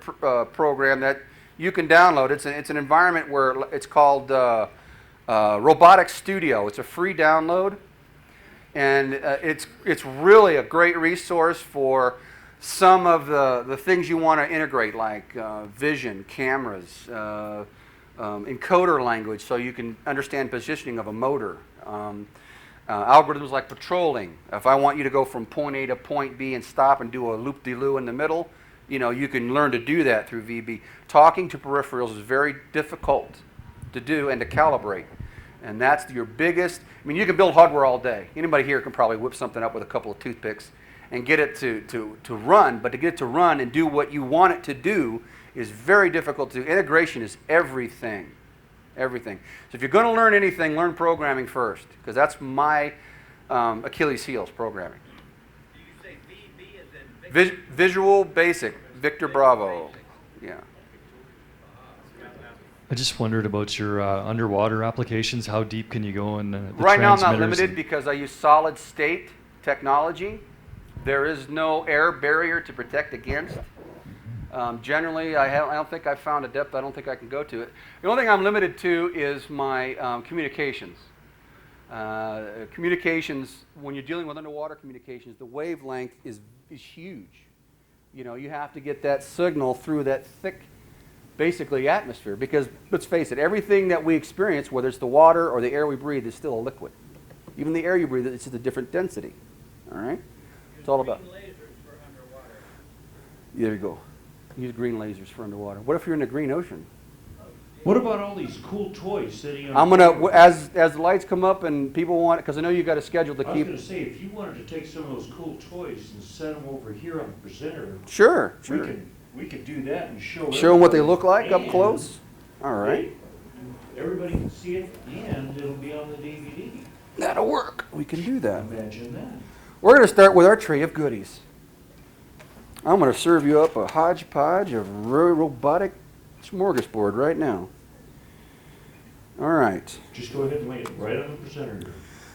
program that you can download. It's an environment where it's called Robotic Studio. It's a free download, and it's really a great resource for some of the things you want to integrate, like vision, cameras, encoder language, so you can understand positioning of a motor. Algorithms like patrolling. If I want you to go from point A to point B and stop and do a loop-de-loo in the middle, you know, you can learn to do that through VB. Talking to peripherals is very difficult to do and to calibrate. And that's your biggest, I mean, you can build hardware all day. Anybody here can probably whip something up with a couple of toothpicks and get it to run, but to get it to run and do what you want it to do is very difficult to do. Integration is everything. Everything. So if you're going to learn anything, learn programming first, because that's my Achilles heels, programming. Do you say VB as in Visual Basic, Victor Bravo. Yeah. I just wondered about your underwater applications. How deep can you go in the Right now I'm not transmitters limited because I use solid state technology. There is no air barrier to protect against. Generally, I don't think I've found a depth I don't think I can go to it. The only thing I'm limited to is my communications. Communications, when you're dealing with underwater communications, the wavelength is huge. You know, you have to get that signal through that thick, basically, atmosphere. Because, let's face it, everything that we experience, whether it's the water or the air we breathe, is still a liquid. Even the air you breathe, it's just a different density. All right? It's all about. lasers for underwater? There you go. Use green lasers for underwater. What if you're in the green ocean? What about all these cool toys sitting on? I'm gonna, as the lights come up and people want, because I know you got a schedule to I was keep. going to say, if you wanted to take some of those cool toys and set them over here on the presenter, Sure. we could do that and show Show them what they everybody. look like up And close. All right. Everybody can see it, and it'll be on the DVD. That'll work. We can do that. Imagine that. We're going to start with our tray of goodies. I'm going to serve you up a hodgepodge of robotic smorgasbord right now. All right. Just go ahead and lay it right on the presenter.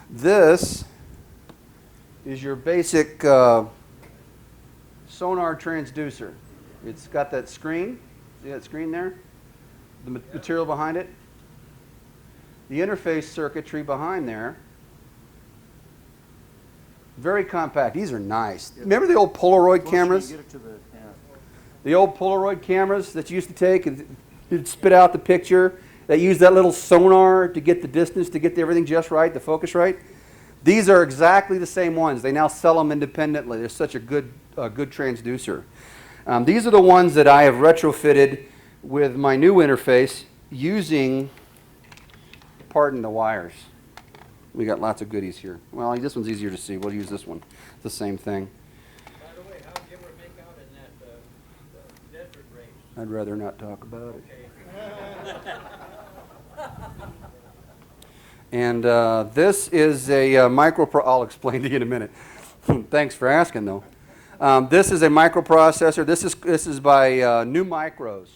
This is your basic sonar transducer. It's got that screen. See that screen there? The material behind it. The interface circuitry behind there. Very compact. These are nice. Remember the old Polaroid cameras? The old Polaroid cameras that you used to take and you'd spit out the picture. They used that little sonar to get the distance, to get everything just right, the focus right. These are exactly the same ones. They now sell them independently. They're such a good transducer. These are the ones that I have retrofitted with my new interface using, pardon the wires. We got lots of goodies here. Well, this one's easier to see. We'll use this one. It's the same thing. By the way, how'd you ever make out in that desert race? I'd rather not talk about it. And this is a I'll explain to you in a minute. Thanks for asking, though. This is a microprocessor. This is by New Micros.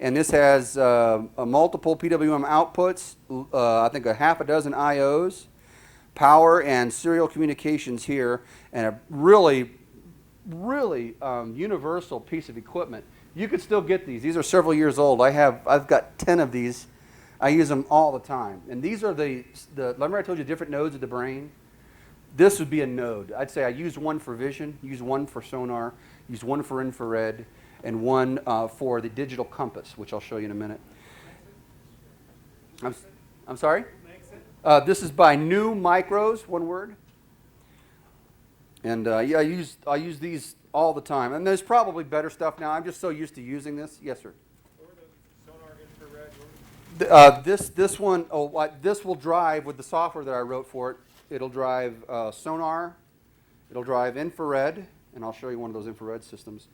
And this has multiple PWM outputs, I think a half a dozen IOs, power and serial communications here, and a really really universal piece of equipment. You could still get these. These are several years old. I've got 10 of these. I use them all the time. And these are the remember I told you different nodes of the brain? This would be a node. I'd say I use one for vision, use one for sonar, use one for infrared, and one for the digital compass, which I'll show you in a minute. I'm sorry? This is by New Micros, one word. And yeah, I use these all the time. And there's probably better stuff now. I'm just so used to using this. Yes, sir. This one, this will drive with the software that I wrote for it. It'll drive sonar. It'll drive infrared, and I'll show you one of those infrared systems.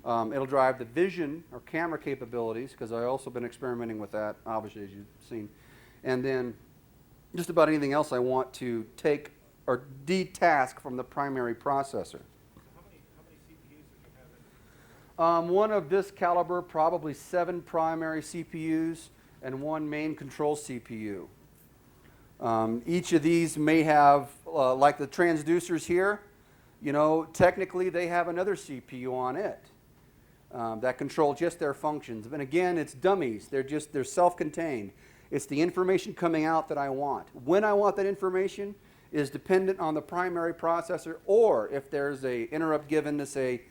It'll drive the vision or camera capabilities, because I've also been experimenting with that, obviously, as you've seen. And then just about anything else I want to take or detask from the primary processor. How many CPUs do you have in One of this caliber, probably 7 primary CPUs and 1 main control CPU. Each of these may have, like the transducers here, you know, technically they have another CPU on it that control just their functions. But again, it's dummies. They're self-contained. It's the information coming out that I want. When I want that information is dependent on the primary processor, or if there's a interrupt given to say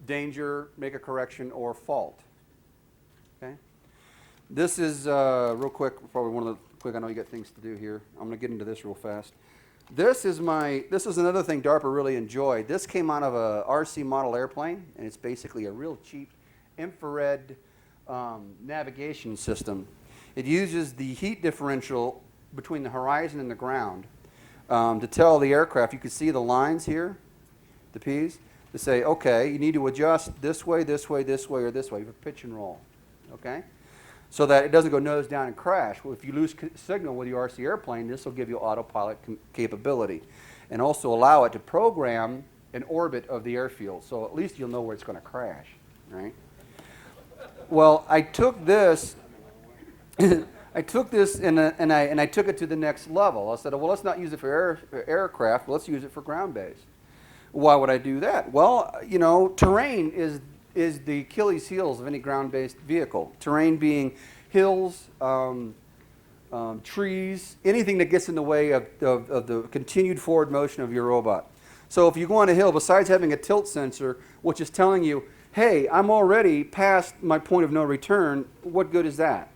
danger, make a correction, or fault. Okay. This is real quick. Probably one of the quick. I know you got things to do here. I'm going to get into this real fast. This is another thing DARPA really enjoyed. This came out of a RC model airplane, and it's basically a real cheap infrared navigation system. It uses the heat differential between the horizon and the ground to tell the aircraft. You can see the lines here, the P's, to say, okay, you need to adjust this way, this way, this way, or this way for pitch and roll, okay? So that it doesn't go nose down and crash. Well, if you lose signal with your RC airplane, this will give you autopilot capability and also allow it to program an orbit of the airfield. So at least you'll know where it's going to crash, right? Well, I took this and I took it to the next level. I said, well, let's not use it for aircraft. Let's use it for ground-based. Why would I do that? Well, you know, terrain is the Achilles heels of any ground-based vehicle. Terrain being hills, trees, anything that gets in the way of the continued forward motion of your robot. So if you go on a hill, besides having a tilt sensor, which is telling you, hey, I'm already past my point of no return, what good is that?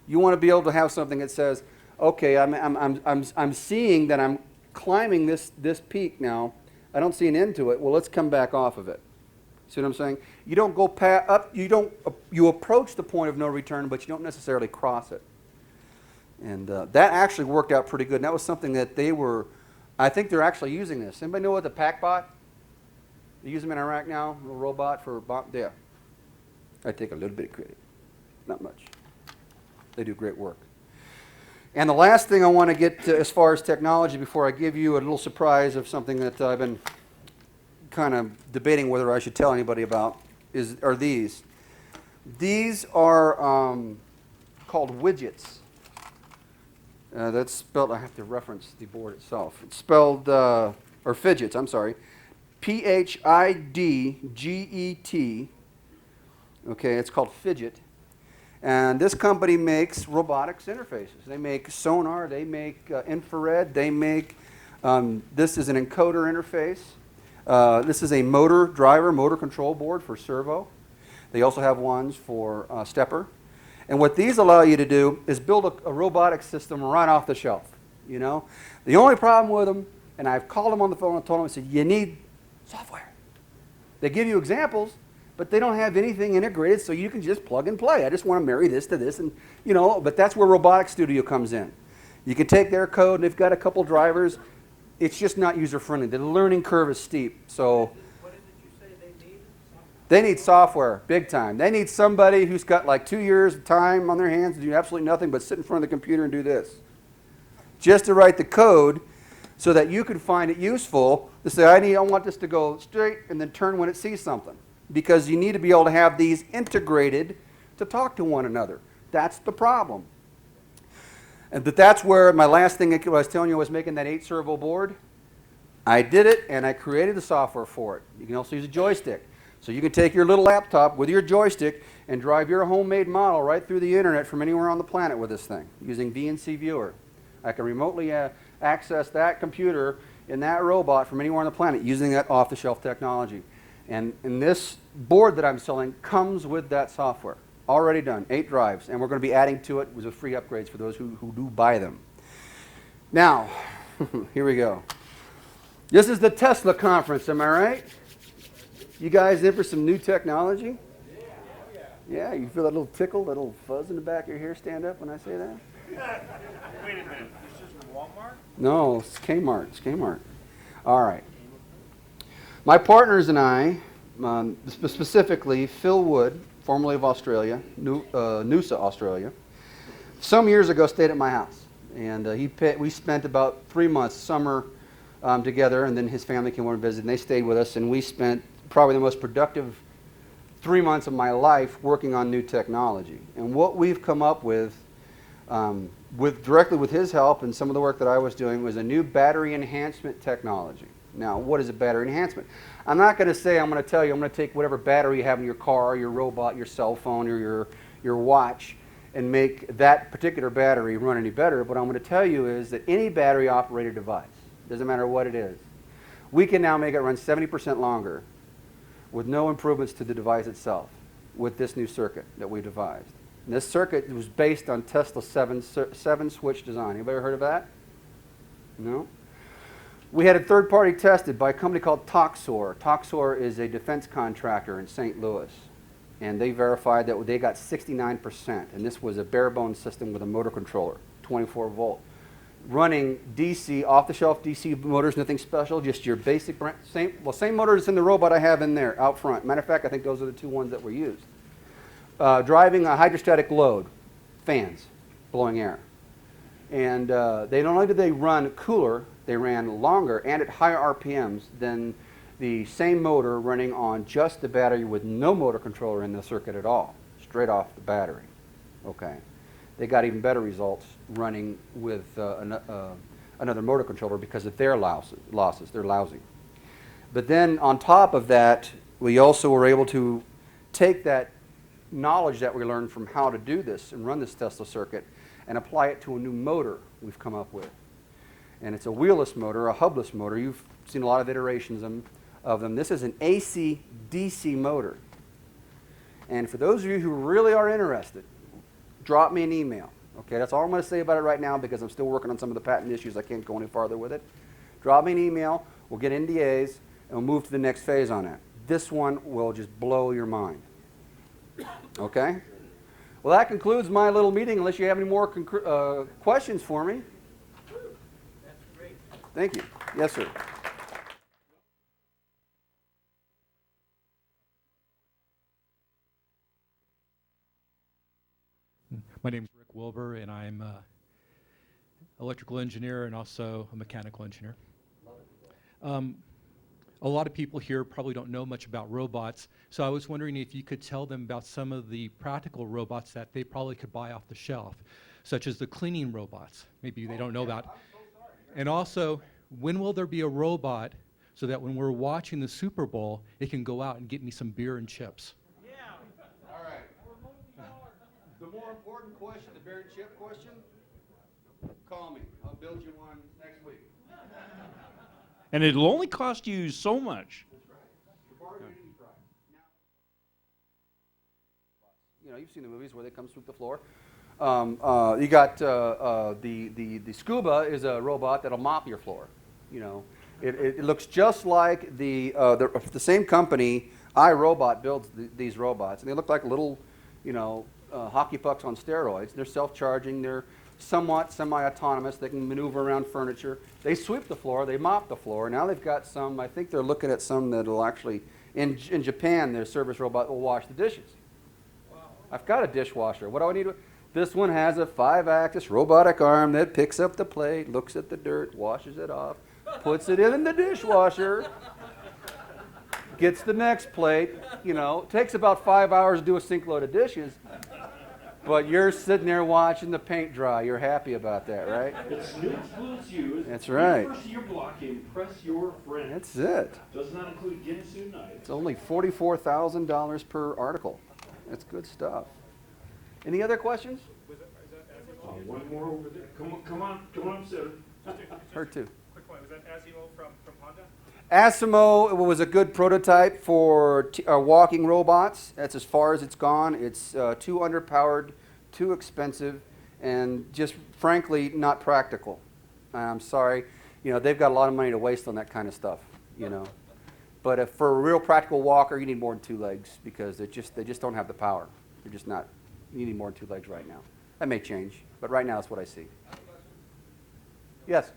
You want to be able to have something that says, okay, I'm seeing that I'm climbing this peak now. I don't see an end to it. Well, let's come back off of it. See what I'm saying? You don't go up. You approach the point of no return, but you don't necessarily cross it. And that actually worked out pretty good. And that was something that I think they're actually using this. Anybody know what the PackBot? They use them in Iraq now. A little robot for yeah. I take a little bit of credit, not much. They do great work. And the last thing I want to get to as far as technology before I give you a little surprise of something that I've been kind of debating whether I should tell anybody about are these. These are called widgets. That's spelled, I have to reference the board itself. It's spelled, or fidgets, I'm sorry. P-H-I-D-G-E-T. Okay, it's called Fidget. And this company makes robotics interfaces. They make sonar, they make infrared, they make, this is an encoder interface. This is a motor control board for servo. They also have ones for stepper. And what these allow you to do is build a robotic system right off the shelf. You know, the only problem with them, and I've called them on the phone and told them, I said, you need software. They give you examples, but they don't have anything integrated, so you can just plug and play. I just want to marry this to this, and you know. But that's where Robotics Studio comes in. You can take their code, and they've got a couple drivers. It's just not user-friendly. The learning curve is steep. So What did you say they need? they need software, big time. They need somebody who's got like 2 years of time on their hands to do absolutely nothing but sit in front of the computer and do this. Just to write the code so that you can find it useful to say, I want this to go straight and then turn when it sees something. Because you need to be able to have these integrated to talk to one another. That's the problem. But that's where my last thing I was telling you, I was making that 8 servo board. I did it, and I created the software for it. You can also use a joystick. So you can take your little laptop with your joystick and drive your homemade model right through the internet from anywhere on the planet with this thing using VNC Viewer. I can remotely access that computer in that robot from anywhere on the planet using that off-the-shelf technology. And this board that I'm selling comes with that software. Already done, 8 drives, and we're going to be adding to it with free upgrades for those who do buy them. Now, here we go. This is the Tesla conference, am I right? You guys in for some new technology? Yeah, you feel that little tickle, that little fuzz in the back of your hair stand up when I say that? Wait a minute, this isn't Walmart? No, it's Kmart. It's Kmart. All right. My partners and I, specifically Phil Wood, formerly of Australia, Noosa, Australia, some years ago stayed at my house. And we spent about 3 months, summer, together, and then his family came over and visited, and they stayed with us, and we spent probably the most productive 3 months of my life working on new technology. And what we've come up with directly with his help and some of the work that I was doing, was a new battery enhancement technology. Now, what is a battery enhancement? I'm not going to say, I'm going to tell you, I'm going to take whatever battery you have in your car, your robot, your cell phone, or your watch, and make that particular battery run any better. What I'm going to tell you is that any battery operated device, doesn't matter what it is, we can now make it run 70% longer with no improvements to the device itself with this new circuit that we devised. And this circuit was based on Tesla 7 switch design. Anybody ever heard of that? No? We had it third-party tested by a company called Toxor. Toxor is a defense contractor in St. Louis. And they verified that they got 69%. And this was a bare-bones system with a motor controller, 24 volt. Running DC, off-the-shelf DC motors, nothing special, just your basic, same motors in the robot I have in there, out front. Matter of fact, I think those are the 2 ones that were used. Driving a hydrostatic load, fans, blowing air. And they not only did they run cooler, they ran longer and at higher RPMs than the same motor running on just the battery with no motor controller in the circuit at all, straight off the battery. Okay. They got even better results running with another motor controller because of their losses. They're lousy. But then on top of that, we also were able to take that knowledge that we learned from how to do this and run this Tesla circuit and apply it to a new motor we've come up with. And it's a wheelless motor, a hubless motor. You've seen a lot of iterations of them. This is an AC-DC motor. And for those of you who really are interested, drop me an email. Okay, that's all I'm going to say about it right now because I'm still working on some of the patent issues. I can't go any farther with it. Drop me an email. We'll get NDAs, and we'll move to the next phase on it. This one will just blow your mind. Okay? Well, that concludes my little meeting, unless you have any more questions for me. That's great. Thank you. Yes, sir. My name is Rick Wilbur, and I'm an electrical engineer and also a mechanical engineer. A lot of people here probably don't know much about robots, so I was wondering if you could tell them about some of the practical robots that they probably could buy off the shelf, such as the cleaning robots. Maybe they don't know about. And also, when will there be a robot so that when we're watching the Super Bowl, it can go out and get me some beer and chips? All right. The more important question, the bear and chip question, call me. I'll build you one next week. And it'll only cost you so much. That's right. The bargaining price. Now, you've seen the movies where they come sweep the floor. You got the Scuba is a robot that'll mop your floor. You know, it looks just like the same company, iRobot, builds these robots, and they look like little, hockey pucks on steroids. They're self-charging. They're somewhat semi-autonomous. They can maneuver around furniture. They sweep the floor. They mop the floor. Now they've got some. I think they're looking at some that'll actually, in Japan, their service robot will wash the dishes. Wow. I've got a dishwasher. What do I need? This one has a 5-axis robotic arm that picks up the plate, looks at the dirt, washes it off, puts it in the dishwasher, gets the next plate. Takes about 5 hours to do a sink load of dishes. But you're sitting there watching the paint dry. You're happy about that, right? It's new influence you. That's right. First of your block, impress your friends. That's it. Does not include Ginsu knives. It's only $44,000 per article. That's good stuff. Any other questions? One more over there. Come on, sir. Her too. Quick one, was that Asimo from Honda? Asimo was a good prototype for walking robots. That's as far as it's gone. It's too underpowered, too expensive, and just frankly not practical. I'm sorry, they've got a lot of money to waste on that kind of stuff, But if for a real practical walker, you need more than 2 legs because they just don't have the power. They're just not. You need more than 2 legs right now. That may change, but right now that's what I see. Yes.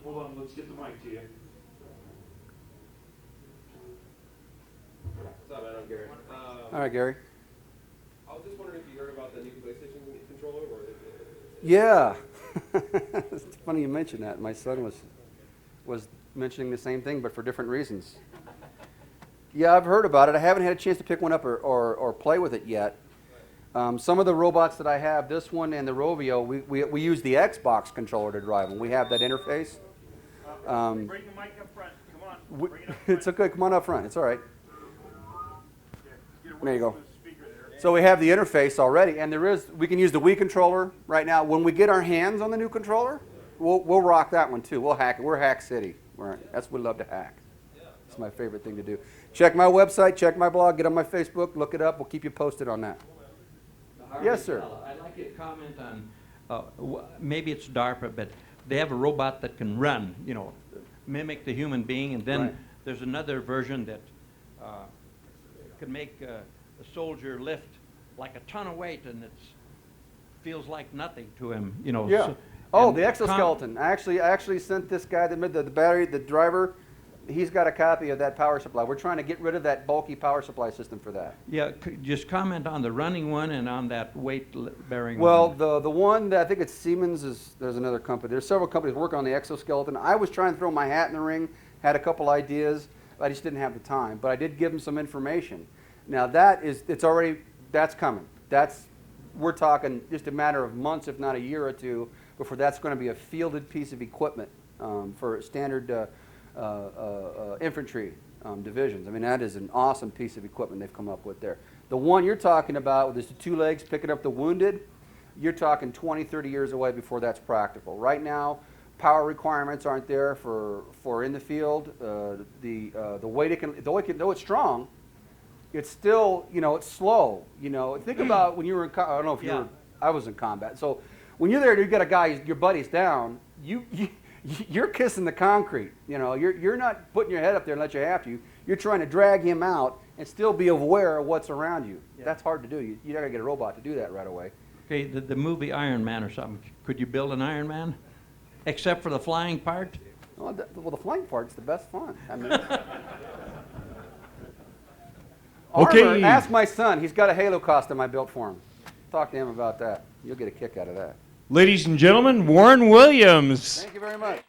Hold on, let's get the mic to you. What's up, man? I'm Gary. All right, Gary. I was just wondering if you heard about the new PlayStation controller, or Yeah. It's funny you mention that. My son was mentioning the same thing, but for different reasons. Yeah, I've heard about it. I haven't had a chance to pick one up or play with it yet. Some of the robots that I have, this one and the Rovio, we use the Xbox controller to drive them. We have that interface. Bring the mic up front. Come on. Bring it up front. It's okay. Come on up front. It's all right. There you go. So we have the interface already, and we can use the Wii controller right now. When we get our hands on the new controller, we'll rock that one too. We'll hack it. We're Hack City. That's what we love to hack. It's my favorite thing to do. Check my website, check my blog, get on my Facebook, look it up. We'll keep you posted on that. Yes, sir. I'd like you to comment on, maybe it's DARPA, but they have a robot that can run, mimic the human being, and then there's another version that can make a soldier lift like a ton of weight, and it feels like nothing to him, Yeah. So, the exoskeleton. I actually sent this guy the driver. He's got a copy of that power supply. We're trying to get rid of that bulky power supply system for that. Yeah, just comment on the running one and on that weight-bearing Well, one. the one that I think it's Siemens there's another company. There's several companies working on the exoskeleton. I was trying to throw my hat in the ring, had a couple ideas. I just didn't have the time, but I did give them some information. Now that's coming. We're talking just a matter of months, if not a year or two, before that's going to be a fielded piece of equipment for standard infantry divisions. I mean, that is an awesome piece of equipment they've come up with there. The one you're talking about, with the 2 legs picking up the wounded, you're talking 20, 30 years away before that's practical. Right now, power requirements aren't there for in the field. The weight it can, though it's strong, it's still, it's slow. Think about when you were in, I don't know if you were, I was in combat. So when you're there, you got a guy, your buddy's down, you're kissing the concrete. You're not putting your head up there unless you have to. You're trying to drag him out and still be aware of what's around you. Yeah. That's hard to do. You got to get a robot to do that right away. Okay, the movie Iron Man or something, could you build an Iron Man? Except for the flying part? Well, the flying part's the best fun. I mean, Okay. Armor, ask my son. He's got a Halo costume I built for him. Talk to him about that. You'll get a kick out of that. Ladies and gentlemen, Warren Williams. Thank you very much.